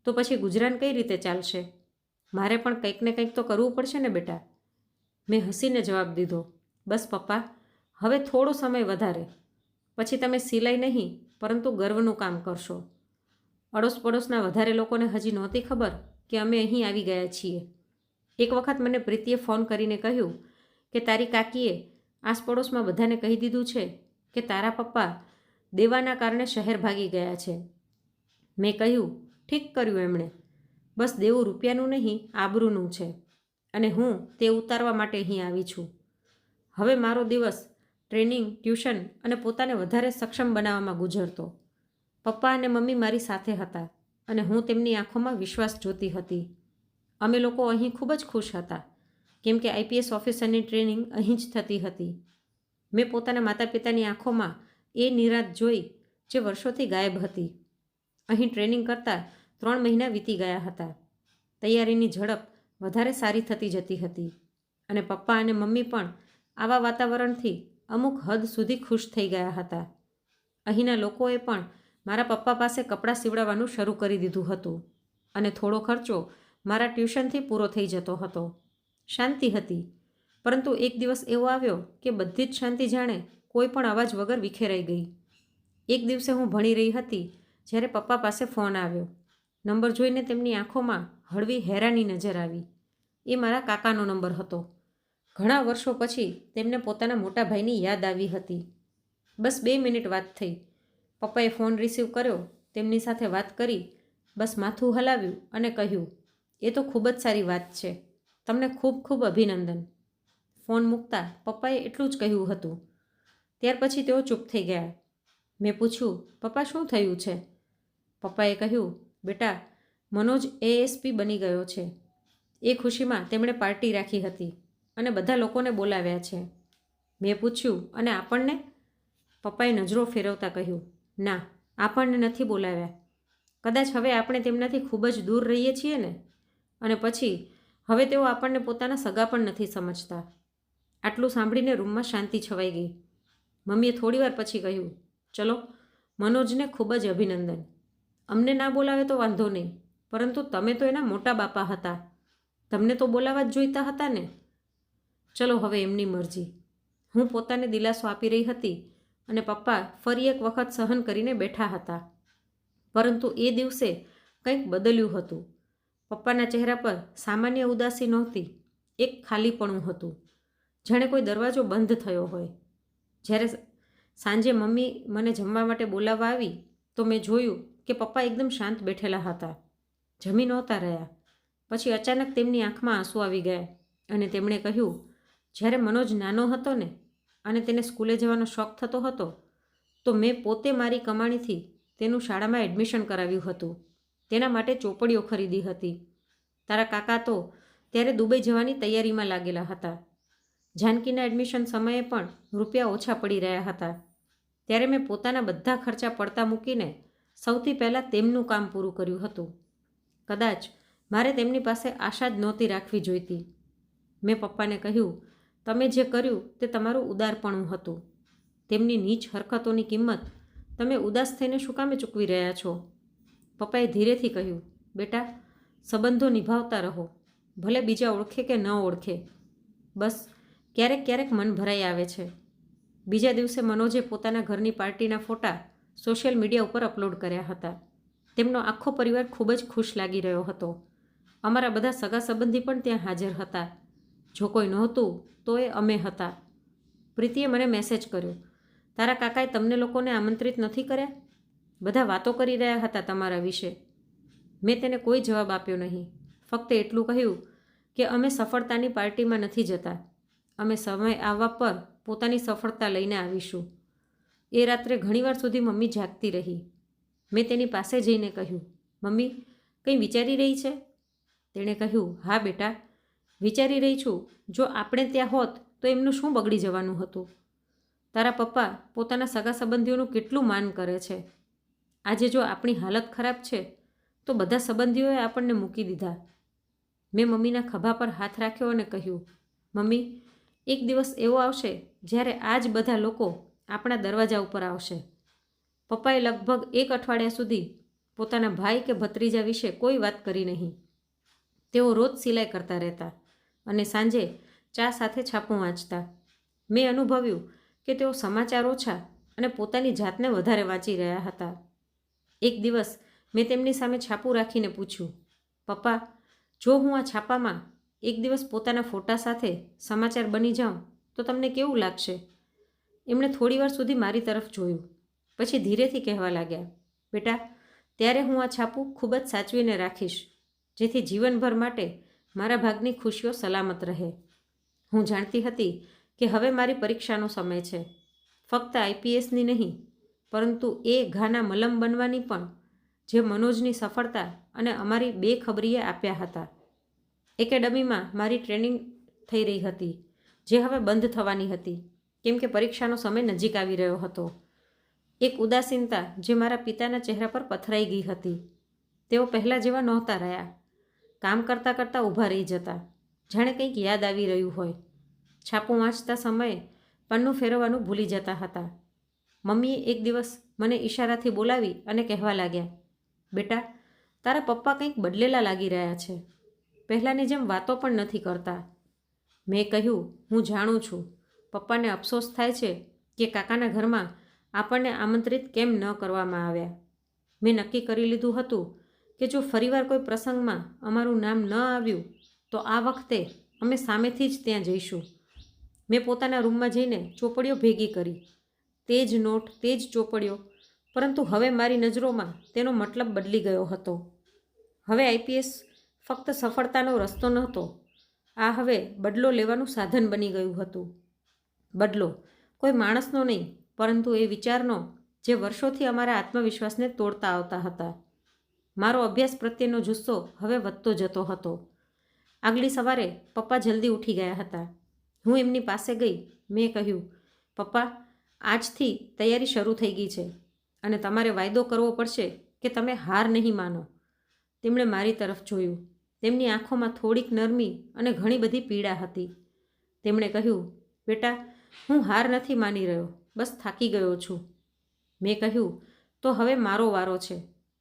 તો પછી ગુજરાન કઈ રીતે ચાલશે? મારે પણ કંઈક ને કંઈક તો કરવું પડશે ને બેટા. મેં હસીને જવાબ દીધો, બસ પપ્પા, હવે થોડો સમય વધારે, પછી તમે સિલાઈ નહીં પરંતુ ગર્વનું કામ કરશો. અડોસ પડોશના વધારે લોકોને હજી નહોતી ખબર કે અમે અહીં આવી ગયા છીએ. એક વખત મને પ્રીતિએ ફોન કરીને કહ્યું કે તારી કાકીએ આસપડોશમાં બધાને કહી દીધું છે કે તારા પપ્પા દેવાના કારણે શહેર ભાગી ગયા છે. મેં કહ્યું, ઠીક કર્યું એમણે. બસ દેવું રૂપિયાનું નહીં, આબરૂનું છે અને હું તે ઉતારવા માટે અહીં આવી છું. હવે મારો દિવસ ટ્રેનિંગ, ટ્યુશન અને પોતાને વધારે સક્ષમ બનાવવામાં ગુજરતો. પપ્પા અને મમ્મી મારી સાથે હતા અને હું તેમની આંખોમાં વિશ્વાસ જોતી હતી. અમે લોકો અહીં ખૂબ જ ખુશ હતા, કેમ કે આઈપીએસ ઓફિસરની ટ્રેનિંગ અહીં જ થતી હતી. મેં પોતાના માતા પિતાની આંખોમાં એ નિરાત જોઈ જે વર્ષોથી ગાયબ હતી. અહીં ટ્રેનિંગ કરતાં 3 મહિના વીતી ગયા હતા. તૈયારીની ઝડપ વધારે સારી થતી જતી હતી અને પપ્પા અને મમ્મી પણ આવા વાતાવરણથી અમુક હદ સુધી ખુશ થઈ ગયા હતા. અહીંના લોકોએ પણ મારા પપ્પા પાસે કપડાં સીવડાવવાનું શરૂ કરી દીધું હતું અને થોડો ખર્ચો મારા ટ્યુશનથી પૂરો થઈ જતો હતો. શાંતિ હતી, પરંતુ એક દિવસ એવો આવ્યો કે બધી જ શાંતિ જાણે કોઈ પણ અવાજ વગર વિખેરાઈ ગઈ. એક દિવસે હું ભણી રહી હતી જ્યારે પપ્પા પાસે ફોન આવ્યો. નંબર જોઈને તેમની આંખોમાં હળવી હેરાની નજર આવી. એ મારા કાકાનો નંબર હતો. ઘણા વર્ષો પછી તેમને પોતાના મોટા ભાઈની યાદ આવી હતી. બસ 2 મિનિટ વાત થઈ. પપ્પાએ ફોન રિસીવ કર્યો, તેમની સાથે વાત કરી, બસ માથું હલાવ્યું અને કહ્યું, એ તો ખૂબ જ સારી વાત છે, તમને ખૂબ ખૂબ અભિનંદન. ફોન મૂકતા પપ્પાએ એટલું જ કહ્યું હતું. ત્યાર પછી તેઓ ચૂપ થઈ ગયા. મેં પૂછ્યું, પપ્પા શું થયું છે? પપ્પાએ કહ્યું, બેટા, મનોજ એએસપી બની ગયો છે. એ ખુશીમાં તેમણે પાર્ટી રાખી હતી અને બધા લોકોને બોલાવ્યા છે. મેં પૂછ્યું, અને આપણને? પપ્પાએ નજરો ફેરવતા કહ્યું, ના, આપણને નથી બોલાવ્યા. કદાચ હવે આપણે તેમનાથી ખૂબ જ દૂર રહીએ છીએ ને, અને પછી હવે તેઓ આપણને પોતાના સગા પણ નથી સમજતા. આટલું સાંભળીને રૂમમાં શાંતિ છવાઈ ગઈ. મમ્મીએ થોડીવાર પછી કહ્યું, ચલો, મનોજને ખૂબ જ અભિનંદન. અમને ના બોલાવે તો વાંધો નહીં, પરંતુ તમે તો એના મોટા બાપા હતા, તમને તો બોલાવવા જ જોઈતા હતા ને. ચલો, હવે એમની મરજી. હું પોતાને દિલાસો આપી રહી હતી અને પપ્પા ફરી એક વખત સહન કરીને બેઠા હતા. પરંતુ એ દિવસે કંઈક બદલ્યું હતું. પપ્પાના ચહેરા પર સામાન્ય ઉદાસી નહોતી, એક ખાલીપણું હતું, જાણે કોઈ દરવાજો બંધ થયો હોય. જ્યારે સાંજે મમ્મી મને જમવા માટે બોલાવવા આવી તો મેં જોયું કે પપ્પા એકદમ શાંત બેઠેલા હતા, જમી નહોતા રહ્યા. પછી અચાનક તેમની આંખમાં આંસુ આવી ગયા અને તેમણે કહ્યું, જ્યારે મનોજ નાનો હતો ને અને તેને સ્કૂલે જવાનો શોખ થતો હતો તો મેં પોતે મારી કમાણીથી તેનું શાળામાં એડમિશન કરાવ્યું હતું, તેના માટે ચોપડીઓ ખરીદી હતી. તારા કાકા તો ત્યારે દુબઈ જવાની તૈયારીમાં લાગેલા હતા. જાનકીના એડમિશન સમયે પણ રૂપિયા ઓછા પડી રહ્યા હતા. ત્યારે મેં પોતાના બધા ખર્ચા પડતા મૂકીને સૌથી પહેલાં તેમનું કામ પૂરું કર્યું હતું. કદાચ મારે તેમની પાસે આશા જ નહોતી રાખવી જોઈતી. મેં પપ્પાને કહ્યું, તમે જે કર્યું તે તમારું ઉદારપણું હતું. તેમની નીચ હરકતોની કિંમત તમે ઉદાસ થઈને શું કામે ચૂકવી રહ્યા છો? પપ્પાએ ધીરેથી કહ્યું, બેટા, સંબંધો નિભાવતા રહો, ભલે બીજા ઓળખે કે ન ઓળખે. બસ ક્યારેક ક્યારેક મન ભરાઈ આવે છે. બીજા દિવસે મનોજે પોતાના ઘરની પાર્ટીના ફોટા સોશિયલ મીડિયા ઉપર અપલોડ કર્યા હતા. તેમનો આખો પરિવાર ખૂબ જ ખુશ લાગી રહ્યો હતો. અમારા બધા સગા સંબંધી પણ ત્યાં હાજર હતા. જો કોઈ નહોતું તો એ અમે હતા. પ્રીતિએ મને મેસેજ કર્યો, તારા કાકાએ તમને લોકોને આમંત્રિત નથી કર્યા? બધા વાતો કરી રહ્યા હતા તમારા વિશે. મેં તેને કોઈ જવાબ આપ્યો નહીં, ફક્ત એટલું કહ્યું કે અમે સફળતાની પાર્ટીમાં નથી જતા, અમે સમય આવવા પર પોતાની સફળતા લઈને આવીશું. એ રાત્રે ઘણીવાર સુધી મમ્મી જાગતી રહી. મેં તેની પાસે જઈને કહ્યું, મમ્મી, કંઈ વિચારી રહી છે? તેણે કહ્યું, હા બેટા, વિચારી રહી છું, જો આપણે ત્યાં હોત તો એમનું શું બગડી જવાનું હતું. તારા પપ્પા પોતાના સગા સંબંધીઓનું કેટલું માન કરે છે. આજે જો આપણી હાલત ખરાબ છે તો બધા સંબંધીઓએ આપણને મૂકી દીધા. મેં મમ્મીના ખભા પર હાથ રાખ્યો અને કહ્યું, મમ્મી, એક દિવસ એવો આવશે જ્યારે આ જ બધા લોકો આપણા દરવાજા ઉપર આવશે. પપ્પાએ લગભગ 1 અઠવાડિયા સુધી પોતાના ભાઈ કે ભત્રીજા વિશે કોઈ વાત કરી નહીં. તેઓ રોજ સિલાઈ કરતા રહેતા અને સાંજે ચા સાથે છાપું વાંચતા. મેં અનુભવ્યું કે તેઓ સમાચાર ઓછા અને પોતાની જાતને વધારે વાંચી રહ્યા હતા. એક દિવસ મેં તેમની સામે છાપું રાખીને પૂછ્યું, પપ્પા, જો હું આ છાપામાં એક દિવસ પોતાના ફોટા સાથે સમાચાર બની જાઉં તો તમને કેવું લાગશે? એમણે થોડીવાર સુધી મારી તરફ જોયું, પછી ધીરેથી કહેવા લાગ્યા, બેટા, ત્યારે હું આ છાપું ખૂબ જ સાચવીને રાખીશ, જેથી જીવનભર માટે મારા ભાગની ખુશીઓ સલામત રહે. હું જાણતી હતી કે હવે મારી પરીક્ષાનો સમય છે, ફક્ત આઈપીએસની નહીં, પરંતુ એ ઘાના મલમ બનવાની પણ, જે મનોજની સફળતા અને અમારી બેખબરીએ આપ્યા હતા. એકેડમીમાં મારી ટ્રેનિંગ થઈ રહી હતી, જે હવે બંધ થવાની હતી કેમ કે પરીક્ષાનો સમય નજીક આવી રહ્યો હતો. એક ઉદાસીનતા જે મારા પિતાના ચહેરા પર પથરાઈ ગઈ હતી. તેઓ પહેલાં જેવા નહોતા રહ્યા. કામ કરતાં કરતાં ઊભા રહી જતા, જાણે કંઈક યાદ આવી રહ્યું હોય. છાપું વાંચતા સમયે પન્નું ફેરવવાનું ભૂલી જતા હતા. મમ્મીએ એક દિવસ મને ઈશારાથી બોલાવી અને કહેવા લાગ્યા, બેટા, તારા પપ્પા કંઈક બદલેલા લાગી રહ્યા છે, પહેલાંની જેમ વાતો પણ નથી કરતા. મેં કહ્યું, હું જાણું છું, પપ્પાને અફસોસ થાય છે કે કાકાના ઘરમાં આપણને આમંત્રિત કેમ ન કરવામાં આવ્યા. મેં નક્કી કરી લીધું હતું કે જો ફરીવાર કોઈ પ્રસંગમાં અમારું નામ ન આવ્યું તો આ વખતે અમે સામેથી જ ત્યાં જઈશું. મેં પોતાના રૂમમાં જઈને ચોપડીઓ ભેગી કરી, તે જ નોટ, તે જ ચોપડીઓ, પરંતુ હવે મારી નજરોમાં તેનો મતલબ બદલી ગયો હતો. હવે આઈપીએસ ફક્ત સફળતાનો રસ્તો નહોતો, આ હવે બદલો લેવાનું સાધન બની ગયું હતું. બદલો કોઈ માણસનો નહીં, પરંતુ એ વિચારનો જે વર્ષોથી અમારા આત્મવિશ્વાસને તોડતા આવતા હતા. મારો અભ્યાસ પ્રત્યેનો જુસ્સો હવે વધતો જતો હતો. આગલી સવારે પપ્પા જલ્દી ઉઠી ગયા હતા. હું એમની પાસે ગઈ. મેં કહ્યું, પપ્પા, આજથી તૈયારી શરૂ થઈ ગઈ છે અને તમારે વાયદો કરવો પડશે કે કે તમે હાર નહીં માનો. તેમણે મારી તરફ જોયું. તેમની આંખોમાં થોડીક નરમી અને ઘણી બધી પીડા હતી. તેમણે કહ્યું, બેટા, હું હાર નથી માની રહ્યો, બસ થાકી ગયો છું. મેં કહ્યું, તો હવે મારો વારો છે.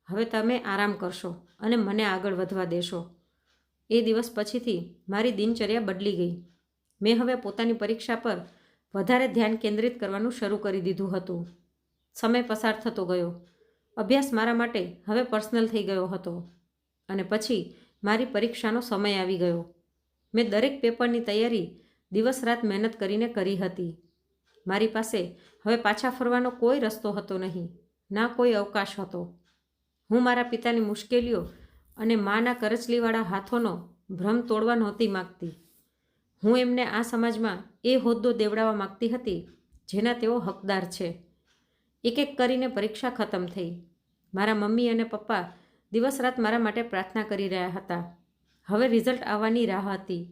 હવે તમે આરામ કરશો અને મને આગળ વધવા દેશો. એ દિવસ પછીથી મારી દિનચર્યા બદલી ગઈ. મેં હવે પોતાની પરીક્ષા પર વધારે ધ્યાન કેન્દ્રિત કરવાનું શરૂ કરી દીધું હતું. સમય પસાર થતો ગયો. અભ્યાસ મારા માટે હવે પર્સનલ થઈ ગયો હતો. અને પછી મારી પરીક્ષાનો સમય આવી ગયો. મેં દરેક પેપરની તૈયારી દિવસ રાત મહેનત કરીને કરી હતી. મારી પાસે હવે પાછા ફરવાનો કોઈ રસ્તો હતો નહીં, ના કોઈ અવકાશ હતો. હું મારા પિતાની મુશ્કેલીઓ અને માના કરચલીવાળા હાથોનો ભ્રમ તોડવા નહોતી માગતી. હું એમને આ સમાજમાં એ હોદ્દો દેવડાવવા માગતી હતી જેના તેઓ હકદાર છે. એક એક કરીને પરીક્ષા ખતમ થઈ. મારા મમ્મી અને પપ્પા દિવસ રાત મારા માટે પ્રાર્થના કરી રહ્યા હતા. હવે રિઝલ્ટ આવવાની રાહ હતી.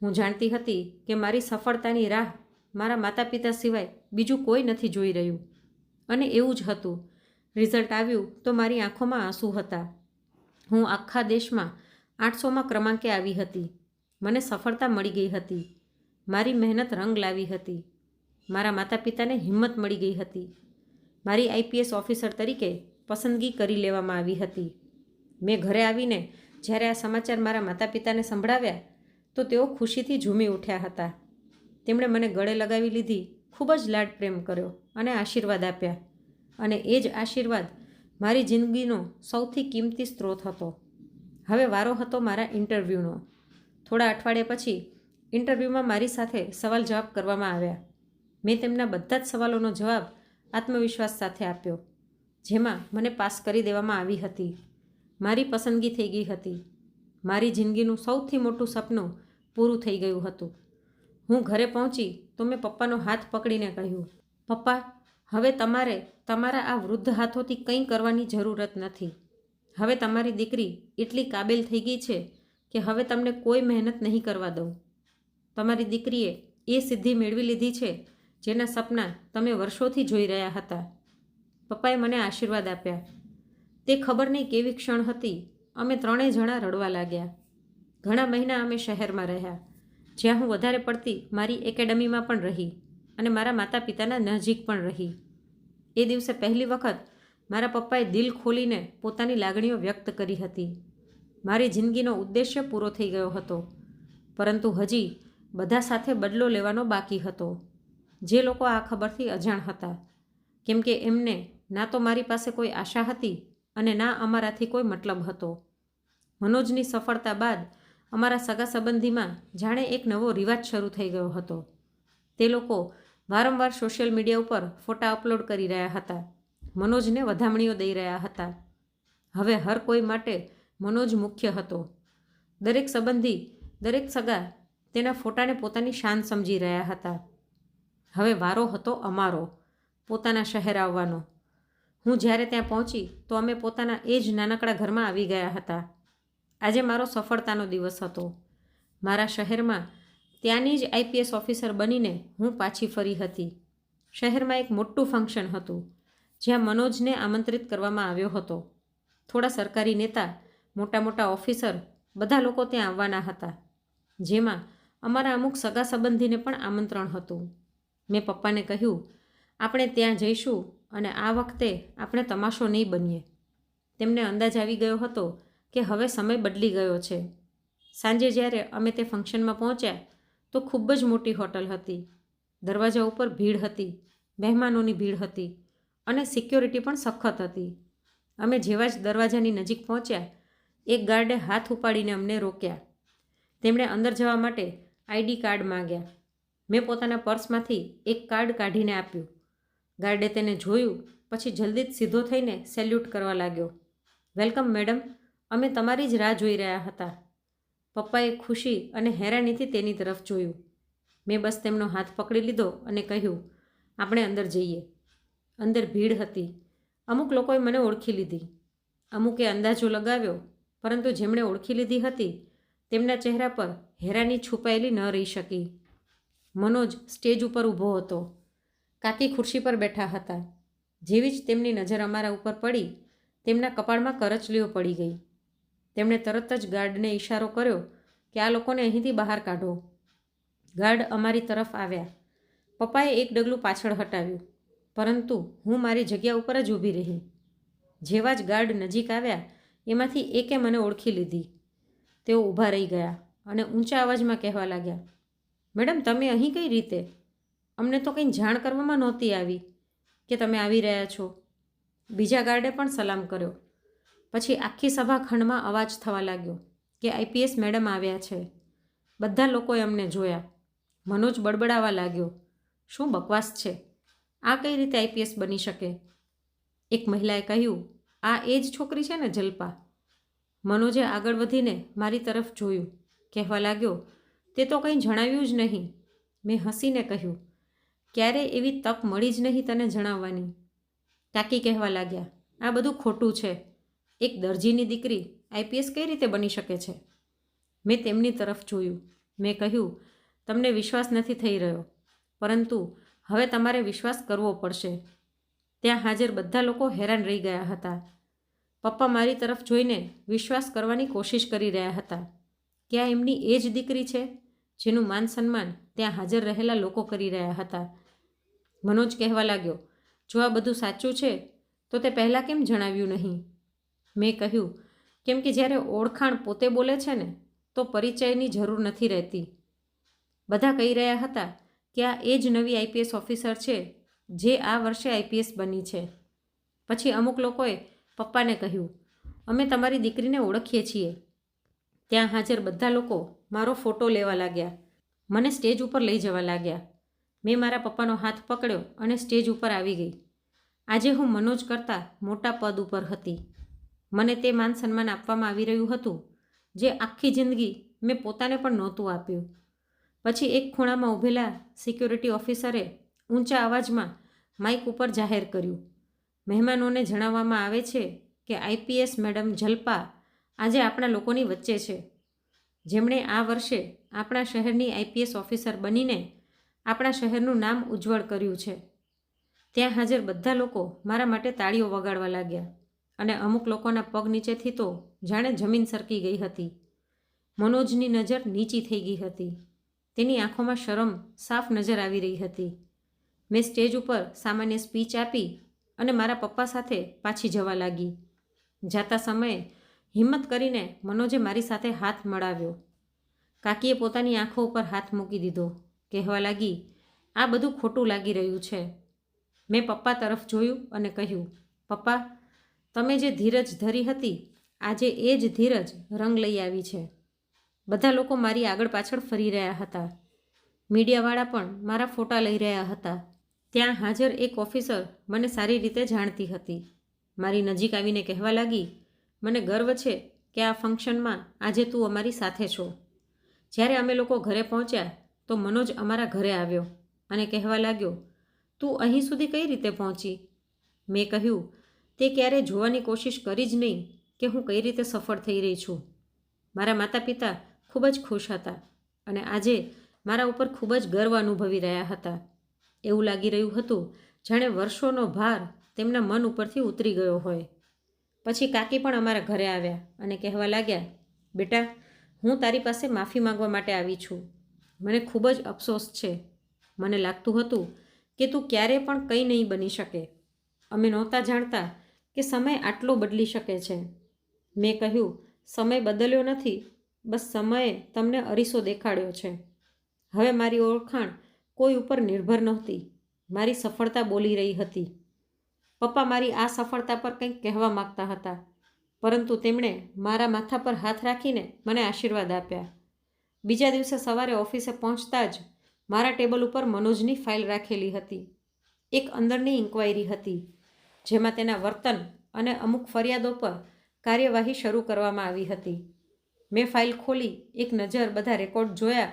હું જાણતી હતી કે મારી સફળતાની રાહ મારા માતા પિતા સિવાય બીજું કોઈ નથી જોઈ રહ્યું. અને એવું જ હતું. રિઝલ્ટ આવ્યું તો મારી આંખોમાં આંસુ હતા. હું આખા દેશમાં 800માં ક્રમાંકે આવી હતી. મને સફળતા મળી ગઈ હતી. મારી મહેનત રંગ લાવી હતી. મારા માતા પિતાને હિંમત મળી ગઈ હતી. મારી આઈપીએસ ઓફિસર તરીકે પસંદગી કરી લેવામાં આવી હતી. મેં ઘરે આવીને જ્યારે આ સમાચાર મારા માતા પિતાને સંભળાવ્યા તો તેઓ ખુશીથી ઝૂમી ઉઠ્યા હતા. તેમણે મને ગળે લગાવી લીધી, ખૂબ જ લાડ પ્રેમ કર્યો અને આશીર્વાદ આપ્યા. અને એ જ આશીર્વાદ મારી જિંદગીનો સૌથી કિંમતી સ્ત્રોત હતો. હવે વારો હતો મારા ઇન્ટરવ્યૂનો. થોડા અઠવાડિયા પછી ઇન્ટરવ્યૂમાં મારી સાથે સવાલ જવાબ કરવામાં આવ્યા. મેં તેમના બધા જ સવાલોનો જવાબ આત્મવિશ્વાસ સાથે આપ્યો, જેમાં મને પાસ કરી દેવામાં આવી હતી. મારી પસંદગી થઈ ગઈ હતી. મારી જિંદગીનું સૌથી મોટું સપનું પૂરું થઈ ગયું હતું. હું ઘરે પહોંચી તો મેં પપ્પાનો હાથ પકડીને કહ્યું, પપ્પા, હવે તમારે તમારા આ વૃદ્ધ હાથોથી કંઈ કરવાની જરૂરત નથી. હવે તમારી દીકરી એટલી કાબેલ થઈ ગઈ છે કે હવે તમને કોઈ મહેનત નહીં કરવા દઉં. તમારી દીકરીએ એ સિદ્ધિ મેળવી લીધી છે જેના સપના તમે વર્ષોથી જોઈ રહ્યા હતા. પપ્પાએ મને આશીર્વાદ આપ્યા. તે ખબર નહીં કેવી ક્ષણ હતી. અમે ત્રણેય જણા રડવા લાગ્યા. ઘણા મહિના અમે શહેરમાં રહ્યા, જ્યાં હું વધારે પડતી મારી એકેડમીમાં પણ રહી અને મારા માતા પિતાના નજીક પણ રહી. એ દિવસે પહેલી વખત મારા પપ્પાએ દિલ ખોલીને પોતાની લાગણીઓ વ્યક્ત કરી હતી. મારી જિંદગીનો ઉદ્દેશ્ય પૂરો થઈ ગયો હતો, પરંતુ હજી બધા સાથે બદલો લેવાનો બાકી હતો, જે લોકો આ ખબરથી અજાણ હતા, કેમ કે એમને ના તો મારી પાસે કોઈ આશા હતી અને ના અમારાથી કોઈ મતલબ હતો. મનોજની સફળતા બાદ અમારા સગા સંબંધીમાં જાણે એક નવો રિવાજ શરૂ થઈ ગયો હતો. તે લોકો વારંવાર સોશિયલ મીડિયા ઉપર ફોટા અપલોડ કરી રહ્યા હતા. મનોજને વધામણીઓ દઈ રહ્યા હતા. હવે હર કોઈ માટે મનોજ મુખ્ય હતો. દરેક સંબંધી, દરેક સગા તેના ફોટાને પોતાની શાન સમજી રહ્યા હતા. હવે વારો હતો અમારો, પોતાના શહેર આવવાનો. હું જ્યારે ત્યાં પહોંચી તો અમે પોતાના એ જ નાનકડા ઘરમાં આવી ગયા હતા. આજે મારો સફળતાનો દિવસ હતો. મારા શહેરમાં ત્યાંની જ આઈપીએસ ઓફિસર બનીને હું પાછી ફરી હતી. શહેરમાં એક મોટું ફંક્શન હતું, જ્યાં મનોજને આમંત્રિત કરવામાં આવ્યો હતો. થોડા સરકારી નેતા, મોટા મોટા ઓફિસર, બધા લોકો ત્યાં આવવાના હતા, જેમાં અમારા અમુક સગા સંબંધીને પણ આમંત્રણ હતું. મેં પપ્પાને કહ્યું, આપણે ત્યાં જઈશું અને આ વખતે આપણે તમાશો નહીં બનીએ. તેમને અંદાજ આવી ગયો હતો કે હવે સમય બદલી ગયો છે. સાંજે જ્યારે અમે તે ફંક્શનમાં પહોંચ્યા તો ખૂબ જ મોટી હોટલ હતી. દરવાજા ઉપર ભીડ હતી, મહેમાનોની ભીડ હતી અને સિક્યોરિટી પણ સખત હતી. અમે જેવા જ દરવાજાની નજીક પહોંચ્યા, એક ગાર્ડે હાથ ઉપાડીને અમને રોક્યા. તેમણે અંદર જવા માટે આઈડી કાર્ડ માંગ્યા. મેં પોતાના પર્સમાંથી એક કાર્ડ કાઢીને આપ્યું. ગાર્ડે તેને જોયું, પછી જલ્દી જ સીધો થઈને સેલ્યુટ કરવા લાગ્યો. વેલકમ મેડમ, અમે તમારી જ રાહ જોઈ રહ્યા હતા. પપ્પાએ ખુશી અને હેરાનીથી તેની તરફ જોયું. મેં બસ તેમનો હાથ પકડી લીધો અને કહ્યું, આપણે અંદર જઈએ. અંદર ભીડ હતી. અમુક લોકોએ મને ઓળખી લીધી, અમુકે અંદાજો લગાવ્યો, પરંતુ જેમણે ઓળખી લીધી હતી તેમના ચહેરા પર હેરાની છુપાયેલી ન રહી શકી. મનોજ સ્ટેજ ઉપર ઊભો હતો. કાકી ખુરશી પર બેઠા હતા. જેવી જ તેમની નજર અમારા ઉપર પડી તેમના કપાળમાં કરચલીઓ પડી ગઈ. તેમણે તરત જ ગાર્ડને ઇશારો કર્યો કે આ લોકોને અહીંથી બહાર કાઢો. ગાર્ડ અમારી તરફ આવ્યા. પપ્પાએ એક ડગલું પાછળ હટાવ્યું, પરંતુ હું મારી જગ્યા ઉપર જ ઊભી રહી. જેવા જ ગાર્ડ નજીક આવ્યા એમાંથી એકે મને ઓળખી લીધી. તેઓ ઊભા રહી ગયા અને ઊંચા અવાજમાં કહેવા લાગ્યા, મેડમ, તમે અહીં કઈ રીતે? અમને તો કંઈ જાણ કરવામાં નહોતી આવી કે તમે આવી રહ્યા છો. બીજા ગાર્ડે પણ સલામ કર્યો. પછી આખી સભાખંડમાં અવાજ થવા લાગ્યો કે આઈપીએસ મેડમ આવ્યા છે. બધા લોકોએ અમને જોયા. મનોજ બડબડાવા લાગ્યો, શું બકવાસ છે, આ કઈ રીતે આઈપીએસ બની શકે? એક મહિલાએ કહ્યું, આ એ જ છોકરી છે ને, જલ્પા. મનોજે આગળ વધીને મારી તરફ જોયું, કહેવા લાગ્યો, તે તો કંઈ જણાવ્યું જ નહીં. મેં હસીને કહ્યું, ક્યારે એવી તક મળી જ નહીં તને જણાવવાની. કાકી કહેવા લાગ્યા, આ બધું ખોટું છે. એક દરજીની દીકરી આઈપીએસ કઈ રીતે બની શકે છે? મેં તેમની તરફ જોયું. મેં કહ્યું, તમને વિશ્વાસ નથી થઈ રહ્યો, પરંતુ હવે તમારે વિશ્વાસ કરવો પડશે. ત્યાં હાજર બધા લોકો હેરાન રહી ગયા હતા. પપ્પા મારી તરફ જોઈને વિશ્વાસ કરવાની કોશિશ કરી રહ્યા હતા કે આ એમની એ જ દીકરી છે જેનું માન સન્માન ત્યાં હાજર રહેલા લોકો કરી રહ્યા હતા. મનોજ કહેવા લાગ્યો, જો આ બધું સાચું છે તો તે પહેલાં કેમ જણાવ્યું નહીં? મેં કહ્યું, કેમ કે જ્યારે ઓળખાણ પોતે બોલે છે ને તો પરિચયની જરૂર નથી રહેતી. બધા કહી રહ્યા હતા કે આ એ જ નવી આઈપીએસ ઓફિસર છે જે આ વર્ષે આઈપીએસ બની છે. પછી અમુક લોકોએ પપ્પાને કહ્યું, અમે તમારી દીકરીને ઓળખીએ છીએ. ત્યાં હાજર બધા લોકો મારો ફોટો લેવા લાગ્યા. મને સ્ટેજ ઉપર લઈ જવા લાગ્યા. મેં મારા પપ્પાનો હાથ પકડ્યો અને સ્ટેજ ઉપર આવી ગઈ. આજે હું મનોજ કરતાં મોટા પદ ઉપર હતી. મને તે માન સન્માન આપવામાં આવી રહ્યું હતું જે આખી જિંદગી મેં પોતાને પણ નહોતું આપ્યું. પછી એક ખૂણામાં ઊભેલા સિક્યોરિટી ઓફિસરે ઊંચા અવાજમાં માઇક ઉપર જાહેર કર્યું, મહેમાનોને જણાવવામાં આવે છે કે આઈપીએસ મેડમ જલ્પા આજે આપણા લોકોની વચ્ચે છે, જેમણે આ વર્ષે આપણા શહેરની આઈપીએસ ઓફિસર બનીને આપણા શહેરનું નામ ઉજ્જવળ કર્યું છે. ત્યાં હાજર બધા લોકો મારા માટે તાળીઓ વગાડવા લાગ્યા અને અમુક લોકોના પગ નીચેથી તો જાણે જમીન સરકી ગઈ હતી. મનોજની નજર નીચી થઈ ગઈ હતી. તેની આંખોમાં શરમ સાફ નજર આવી રહી હતી. મેં સ્ટેજ ઉપર સામાન્ય સ્પીચ આપી અને મારા પપ્પા સાથે પાછી જવા લાગી. જાતા સમયે હિંમત કરીને મનોજે મારી સાથે હાથ મળાવ્યો. કાકીએ પોતાની આંખો ઉપર હાથ મૂકી દીધો, કહેવા લાગી, આ બધું ખોટું લાગી રહ્યું છે. મેં પપ્પા તરફ જોયું અને કહ્યું, પપ્પા, તમે જે ધીરજ ધરી હતી આજે એ જ ધીરજ રંગ લઈ આવી છે. બધા લોકો મારી આગળ પાછળ ફરી રહ્યા હતા. મીડિયાવાળા પણ મારા ફોટા લઈ રહ્યા હતા. ત્યાં હાજર એક ઓફિસર મને સારી રીતે જાણતી હતી. મારી નજીક આવીને કહેવા લાગી, મને ગર્વ છે કે આ ફંક્શનમાં આજે તું અમારી સાથે છો. જ્યારે અમે લોકો ઘરે પહોંચ્યા તો મનોજ અમારા ઘરે આવ્યો અને કહેવા લાગ્યો, તું અહીં સુધી કઈ રીતે પહોંચી? મેં કહ્યું, તે ક્યારેય જોવાની કોશિશ કરી જ નહીં કે હું કઈ રીતે સફળ થઈ રહી છું. મારા માતા પિતા ખૂબ જ ખુશ હતા અને આજે મારા ઉપર ખૂબ જ ગર્વ અનુભવી રહ્યા હતા. એવું લાગી રહ્યું હતું જાણે વર્ષોનો ભાર તેમના મન ઉપરથી ઉતરી ગયો હોય. પછી કાકી પણ અમારા ઘરે આવ્યા અને કહેવા લાગ્યા, બેટા, હું તારી પાસે માફી માંગવા માટે આવી છું. મને ખૂબ જ અફસોસ છે. મને લાગતું હતું કે તું ક્યારેય પણ કંઈ નહીં બની શકે. અમે નહોતા જાણતા કે સમય આટલો બદલી શકે છે. મેં કહ્યું, સમય બદલ્યો નથી, બસ સમયે તમને અરીસો દેખાડ્યો છે. હવે મારી ઓળખાણ કોઈ ઉપર નિર્ભર નહોતી. મારી સફળતા બોલી રહી હતી. પપ્પા મારી આ સફળતા પર કંઈક કહેવા માગતા હતા, પરંતુ તેમણે મારા માથા પર હાથ રાખીને મને આશીર્વાદ આપ્યા. બીજા દિવસે સવારે ઓફિસે પહોંચતા જ મારા ટેબલ ઉપર મનોજની ફાઇલ રાખેલી હતી. એક અંદરની ઇન્ક્વાયરી હતી જેમાં તેના વર્તન અને અમુક ફરિયાદો પર કાર્યવાહી શરૂ કરવામાં આવી હતી. મેં ફાઇલ ખોલી એક નજર બધા રેકોર્ડ જોયા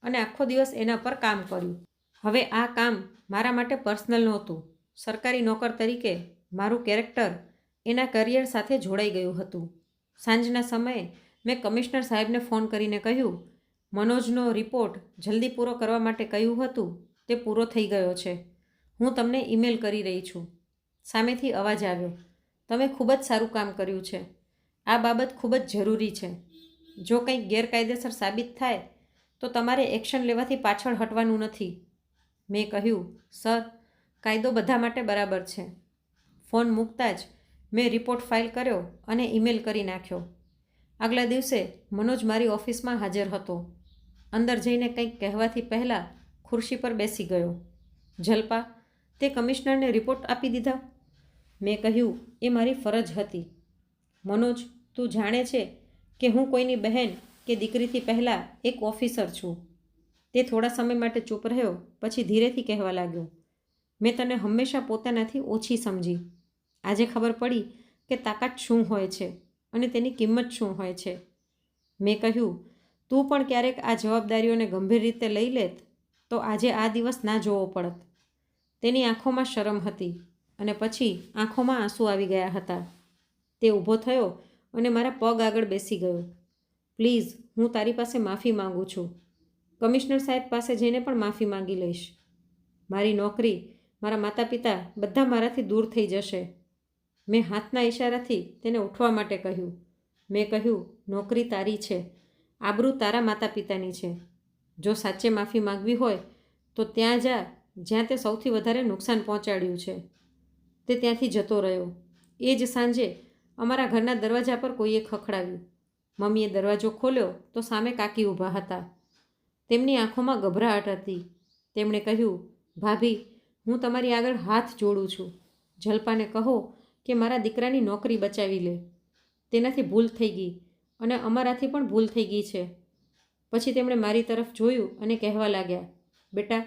અને આખો દિવસ એના પર કામ કર્યું. હવે આ કામ મારા માટે પર્સનલ નહોતું. સરકારી નોકર તરીકે મારું કેરેક્ટર એના કરિયર સાથે જોડાઈ ગયું હતું. સાંજના સમયે મેં કમિશનર સાહેબને ફોન કરીને કહ્યું, મનોજનો રિપોર્ટ જલ્દી પૂરો કરવા માટે કહ્યું હતું તે પૂરો થઈ ગયો છે. હું તમને ઈમેલ કરી રહી છું. સામેથી અવાજ આવ્યો, તમે ખૂબ જ સારું કામ કર્યું છે. આ બાબત ખૂબ જ જરૂરી છે. જો કંઈક ગેરકાયદેસર સાબિત થાય તો તમારે એક્શન લેવાથી પાછળ હટવાનું નથી. મેં કહ્યું, સર, કાયદો બધા માટે બરાબર છે. ફોન મૂકતા જ મેં રિપોર્ટ ફાઇલ કર્યો અને ઈમેલ કરી નાખ્યો. આગલા દિવસે મનોજ મારી ઓફિસમાં હાજર હતો. અંદર જઈને કંઈક કહેવાથી પહેલાં ખુરશી પર બેસી ગયો. જલ્પા, તે કમિશનરને રિપોર્ટ આપી દીધા? મેં કહ્યું, એ મારી ફરજ હતી. મનોજ, તું જાણે છે કે હું કોઈની બહેન કે દીકરીથી પહેલાં એક ઓફિસર છું. તે થોડા સમય માટે ચૂપ રહ્યો, પછી ધીરેથી કહેવા લાગ્યો, મેં તને હંમેશા પોતાનાથી ઓછી સમજી. આજે ખબર પડી કે તાકાત શું હોય છે અને તેની કિંમત શું હોય છે. મેં કહ્યું, તું પણ ક્યારેક આ જવાબદારીઓને ગંભીર રીતે લઈ લેત તો આજે આ દિવસ ના જોવો પડત. તેની આંખોમાં શરમ હતી અને પછી આંખોમાં આંસુ આવી ગયા હતા. તે ઊભો થયો અને મારા પગ આગળ બેસી ગયો. પ્લીઝ, હું તારી પાસે માફી માંગુ છું. કમિશનર સાહેબ પાસે જઈને પણ માફી માંગી લઈશ. મારી નોકરી, મારા માતા પિતા બધા મારાથી દૂર થઈ જશે. મેં હાથના ઇશારાથી તેને ઉઠવા માટે કહ્યું. મેં કહ્યું, નોકરી તારી છે, આબરૂ તારા માતા પિતાની છે. જો સાચે માફી માંગવી હોય તો ત્યાં જા જ્યાં તે સૌથી વધારે નુકસાન પહોંચાડ્યું છે. તે ત્યાંથી જતો રહ્યો. એ જ સાંજે અમારા ઘરના દરવાજા પર કોઈએ ખખડાવ્યું. મમ્મીએ દરવાજો ખોલ્યો તો સામે કાકી ઊભા હતા. તેમની આંખોમાં ગભરાટ હતી. તેમણે કહ્યું, ભાભી, હું તમારી આગળ હાથ જોડું છું. જલ્પાને કહો કે મારા દીકરાની નોકરી બચાવી લે. તેનાથી ભૂલ થઈ ગઈ અને અમારાથી પણ ભૂલ થઈ ગઈ છે. પછી તેમણે મારી તરફ જોયું અને કહેવા લાગ્યા, બેટા,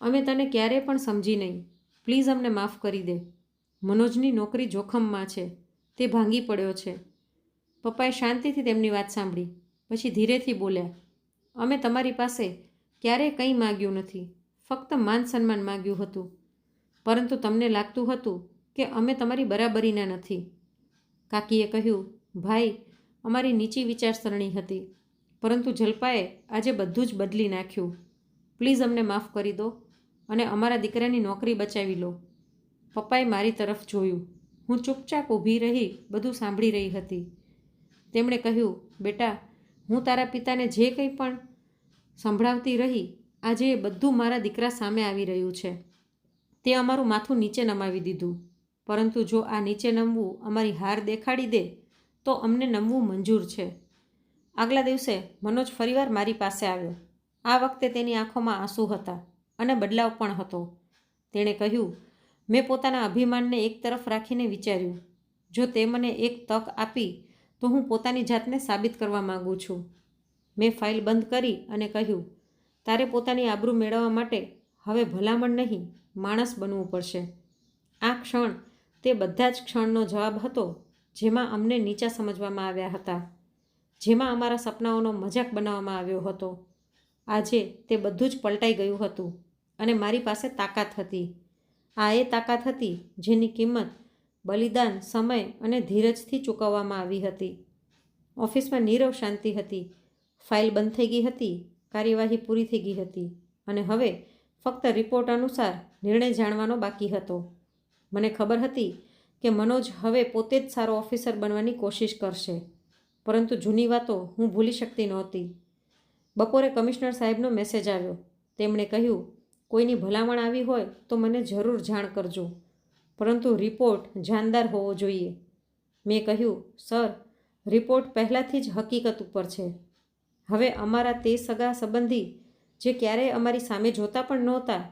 અમે તને ક્યારેય પણ સમજી નહીં. પ્લીઝ અમને માફ કરી દે. મનોજની નોકરી જોખમમાં છે. તે ભાંગી પડ્યો છે. પપ્પાએ શાંતિથી તેમની વાત સાંભળી. પછી ધીરેથી બોલ્યા, અમે તમારી પાસે ક્યારેય કંઈ માગ્યું નથી, ફક્ત માન સન્માન માગ્યું હતું. પરંતુ તમને લાગતું હતું કે અમે તમારી બરાબરીના નથી. કાકીએ કહ્યું, ભાઈ, અમારી નીચી વિચારસરણી હતી, પરંતુ જલ્પાએ આજે બધું જ બદલી નાખ્યું. પ્લીઝ અમને માફ કરી દો અને અમારા દીકરાની નોકરી બચાવી લો. પપ્પાએ મારી તરફ જોયું. હું ચૂપચાપ ઊભી રહી બધું સાંભળી રહી હતી. તેમણે કહ્યું, બેટા, હું તારા પિતાને જે કંઈ પણ સંભળાવતી રહી, આજે એ બધું મારા દીકરા સામે આવી રહ્યું છે. તે અમારું માથું નીચે નમાવી દીધું. પરંતુ જો આ નીચે નમવું અમારી હાર દેખાડી દે તો અમને નમવું મંજૂર છે. આગલા દિવસે મનોજ ફરીવાર મારી પાસે આવ્યો. આ વખતે તેની આંખોમાં આંસુ હતા અને બદલાવ પણ હતો. તેણે કહ્યું, મેં પોતાના અભિમાનને એક તરફ રાખીને વિચાર્યું, જો તે મને એક તક આપી તો હું પોતાની જાતને સાબિત કરવા માગું છું. મેં ફાઇલ બંધ કરી અને કહ્યું, તારે પોતાની આબરૂ મેળવવા માટે હવે ભલામણ નહીં, માણસ બનવું પડશે. આ ક્ષણ તે બધા જ ક્ષણનો જવાબ હતો જેમાં અમને નીચા સમજવામાં આવ્યા હતા, જેમાં અમારા સપનાઓનો મજાક બનાવવામાં આવ્યો હતો. આજે તે બધું જ પલટાઈ ગયું હતું અને મારી પાસે તાકાત હતી. આ એ તાકાત હતી જેની કિંમત બલિદાન, સમય અને ધીરજથી ચૂકવવામાં આવી હતી. ઓફિસમાં નીરવ શાંતિ હતી. ફાઇલ બંધ થઈ ગઈ હતી, કાર્યવાહી પૂરી થઈ ગઈ હતી અને હવે ફક્ત રિપોર્ટ અનુસાર નિર્ણય જાણવાનો બાકી હતો. મને ખબર હતી કે મનોજ હવે પોતે જ સારો ઓફિસર બનવાની કોશિશ કરશે, પરંતુ જૂની વાતો હું ભૂલી શકતી નહોતી. બપોરે કમિશનર સાહેબનો મેસેજ આવ્યો. તેમણે કહ્યું, કોઈની ભલામણ આવી હોય તો મને જરૂર જાણ કરજો, પરંતુ રિપોર્ટ જાનદાર હોવો જોઈએ. મેં કહ્યું, સર, રિપોર્ટ પહેલાંથી જ હકીકત ઉપર છે. હવે અમારા તે સગા સંબંધી જે ક્યારેય અમારી સામે જોતા પણ નહોતા,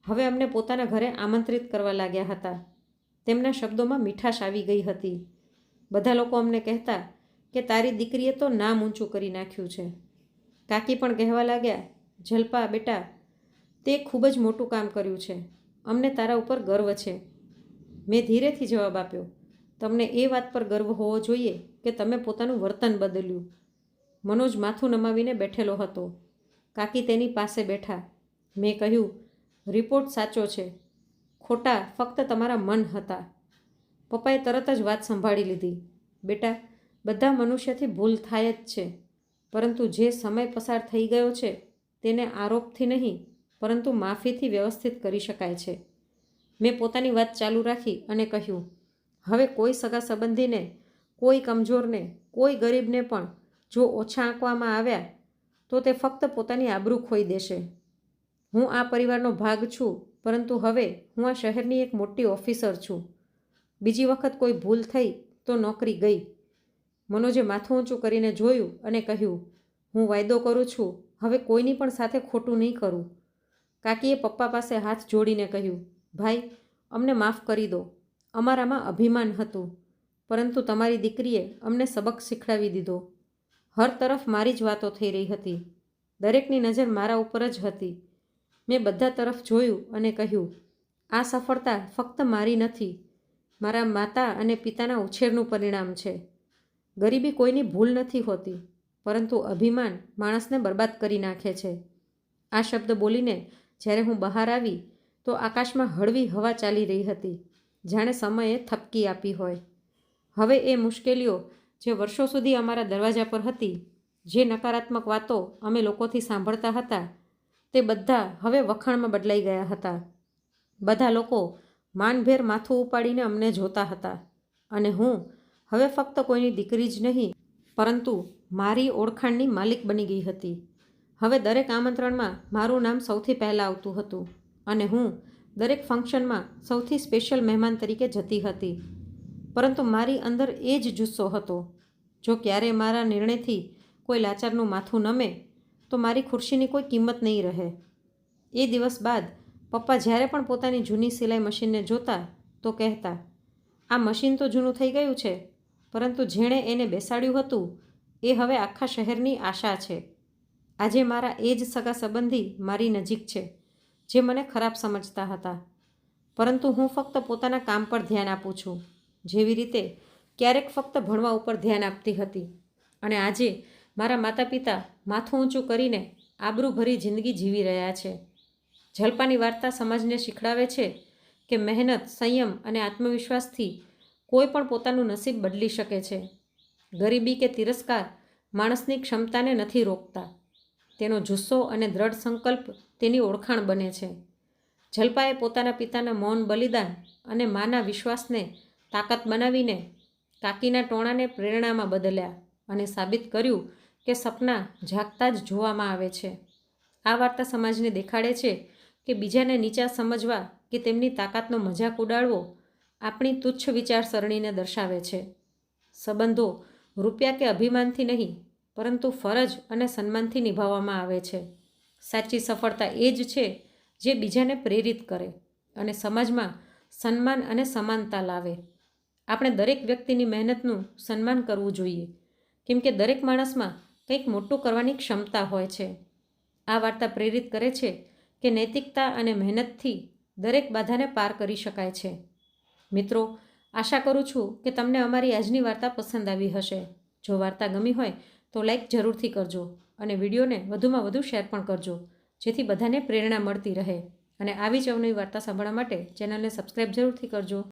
હવે અમને પોતાના ઘરે આમંત્રિત કરવા લાગ્યા હતા. તેમના શબ્દોમાં મીઠાશ આવી ગઈ હતી. બધા લોકો અમને કહેતા કે તારી દીકરીએ તો નામ ઊંચું કરી નાખ્યું છે. કાકી પણ કહેવા લાગ્યા, જલ્પા બેટા, તે ખૂબ જ મોટું કામ કર્યું છે. અમને તારા ઉપર ગર્વ છે. મેં ધીરેથી જવાબ આપ્યો, તમને એ વાત પર ગર્વ હોવો જોઈએ કે તમે પોતાનું વર્તન બદલ્યું. મનોજ માથું નમાવીને બેઠેલો હતો. કાકી તેની પાસે બેઠા. મેં કહ્યું, રિપોર્ટ સાચો છે, ખોટા ફક્ત તમારા મન હતા. પપ્પાએ તરત જ વાત સંભાળી લીધી. બેટા, બધા મનુષ્યથી ભૂલ થાય જ છે, પરંતુ જે સમય પસાર થઈ ગયો છે તેને આરોપથી નહીં પરંતુ માફીથી વ્યવસ્થિત કરી શકાય છે. મેં પોતાની વાત ચાલુ રાખી અને કહ્યું, હવે કોઈ સગા સંબંધીને, કોઈ કમજોરને, કોઈ ગરીબને પણ જો ઓછા આંકવામાં આવ્યા તો તે ફક્ત પોતાની આબરૂ ખોઈ દેશે. હું આ પરિવારનો ભાગ છું, પરંતુ હવે હું આ શહેરની એક મોટી ઓફિસર છું. બીજી વખત કોઈ ભૂલ થઈ તો નોકરી ગઈ. મનોજે માથું ઊંચું કરીને જોયું અને કહ્યું, હું વાયદો કરું છું હવે કોઈની પણ સાથે ખોટું નહીં કરું. કાકીએ પપ્પા પાસે હાથ જોડીને કહ્યું, ભાઈ, અમને માફ કરી દો. અમારામાં અભિમાન હતું, પરંતુ તમારી દીકરીએ અમને સબક શીખડાવી દીધો. હર તરફ મારી જ વાતો થઈ રહી હતી. દરેકની નજર મારા ઉપર જ હતી. મેં બધા તરફ જોયું અને કહ્યું, આ સફળતા ફક્ત મારી નથી, મારા માતા અને પિતાના ઉછેરનું પરિણામ છે. ગરીબી કોઈની ભૂલ નથી હોતી, પરંતુ અભિમાન માણસને બરબાદ કરી નાખે છે. આ શબ્દ બોલીને જ્યારે હું બહાર આવી તો આકાશમાં હળવી હવા ચાલી રહી હતી, જાણે સમયે થપકી આપી હોય. હવે એ મુશ્કેલીઓ જે વર્ષો સુધી અમારા દરવાજા પર હતી, જે નકારાત્મક વાતો અમે લોકોથી સાંભળતા હતા, તે બધા હવે વખાણમાં બદલાઈ ગયા હતા. બધા લોકો માનભેર માથું ઉપાડીને અમને જોતા હતા, અને હું હવે ફક્ત કોઈની દીકરી જ નહીં, પરંતુ મારી ઓળખાણની માલિક બની ગઈ હતી. હવે દરેક આમંત્રણમાં મારું નામ સૌથી પહેલાં આવતું હતું, અને હું દરેક ફંક્શનમાં સૌથી સ્પેશિયલ મહેમાન તરીકે જતી હતી. પરંતુ મારી અંદર એ જ જુસ્સો હતો. જો ક્યારેય મારા નિર્ણયથી કોઈ લાચારનું માથું નમે તો મારી ખુરશીની કોઈ કિંમત નહીં રહે. એ દિવસ બાદ પપ્પા જ્યારે પણ પોતાની જૂની સિલાઈ મશીનને જોતા તો કહેતા, આ મશીન તો જૂનું થઈ ગયું છે, પરંતુ જેણે એને બેસાડ્યું હતું એ હવે આખા શહેરની આશા છે. આજે મારા એ જ સગા સંબંધી મારી નજીક છે, જે મને ખરાબ સમજતા હતા, પરંતુ હું ફક્ત પોતાના કામ પર ધ્યાન આપું છું, જેવી રીતે ક્યારેક ફક્ત ભણવા ઉપર ધ્યાન આપતી હતી. અને આજે મારા માતા પિતા માથું ઊંચું કરીને આબરૂભરી જિંદગી જીવી રહ્યા છે. જલપાની વાર્તા સમાજને શીખડાવે છે કે મહેનત, સંયમ અને આત્મવિશ્વાસથી કોઈ પણ પોતાનું નસીબ બદલી શકે છે. ગરીબી કે તિરસ્કાર માણસની ક્ષમતાને નથી રોકતા, તેનો જુસ્સો અને દ્રઢ સંકલ્પ તેની ઓળખાણ બને છે. જલપાએ પોતાના પિતાના મૌન બલિદાન અને માના વિશ્વાસને તાકાત બનાવીને કાકીના ટોણાને પ્રેરણામાં બદલ્યા અને સાબિત કર્યું કે સપના જાગતા જ જોવામાં આવે છે. આ વાર્તા સમાજને દેખાડે છે કે બીજાને નીચા સમજવા કે તેમની તાકાતનો મજાક ઉડાડવો આપણી તુચ્છ વિચારસરણીને દર્શાવે છે. સંબંધો રૂપિયા કે અભિમાનથી નહીં, પરંતુ ફરજ અને સન્માનથી નિભાવવામાં આવે છે. સાચી સફળતા એ જ છે જે બીજાને પ્રેરિત કરે અને સમાજમાં સન્માન અને સમાનતા લાવે. આપણે દરેક વ્યક્તિની મહેનતનું સન્માન કરવું જોઈએ, કેમ કે દરેક માણસમાં કંઈક મોટું કરવાની ક્ષમતા હોય છે. આ વાર્તા પ્રેરિત કરે છે કે નૈતિકતા અને મહેનતથી દરેક બાધાને પાર કરી શકાય છે. મિત્રો, આશા કરું છું કે તમને અમારી આજની વાર્તા પસંદ આવી હશે. જો વાર્તા ગમી હોય તો લાઈક જરૂરથી કરજો અને વિડીયોને વધુમાં વધુ શેર પણ કરજો, જેથી બધાને પ્રેરણા મળતી રહે. અને આવી જ અવનવી વાર્તા સાંભળવા માટે ચેનલને સબસ્ક્રાઈબ જરૂરથી કરજો.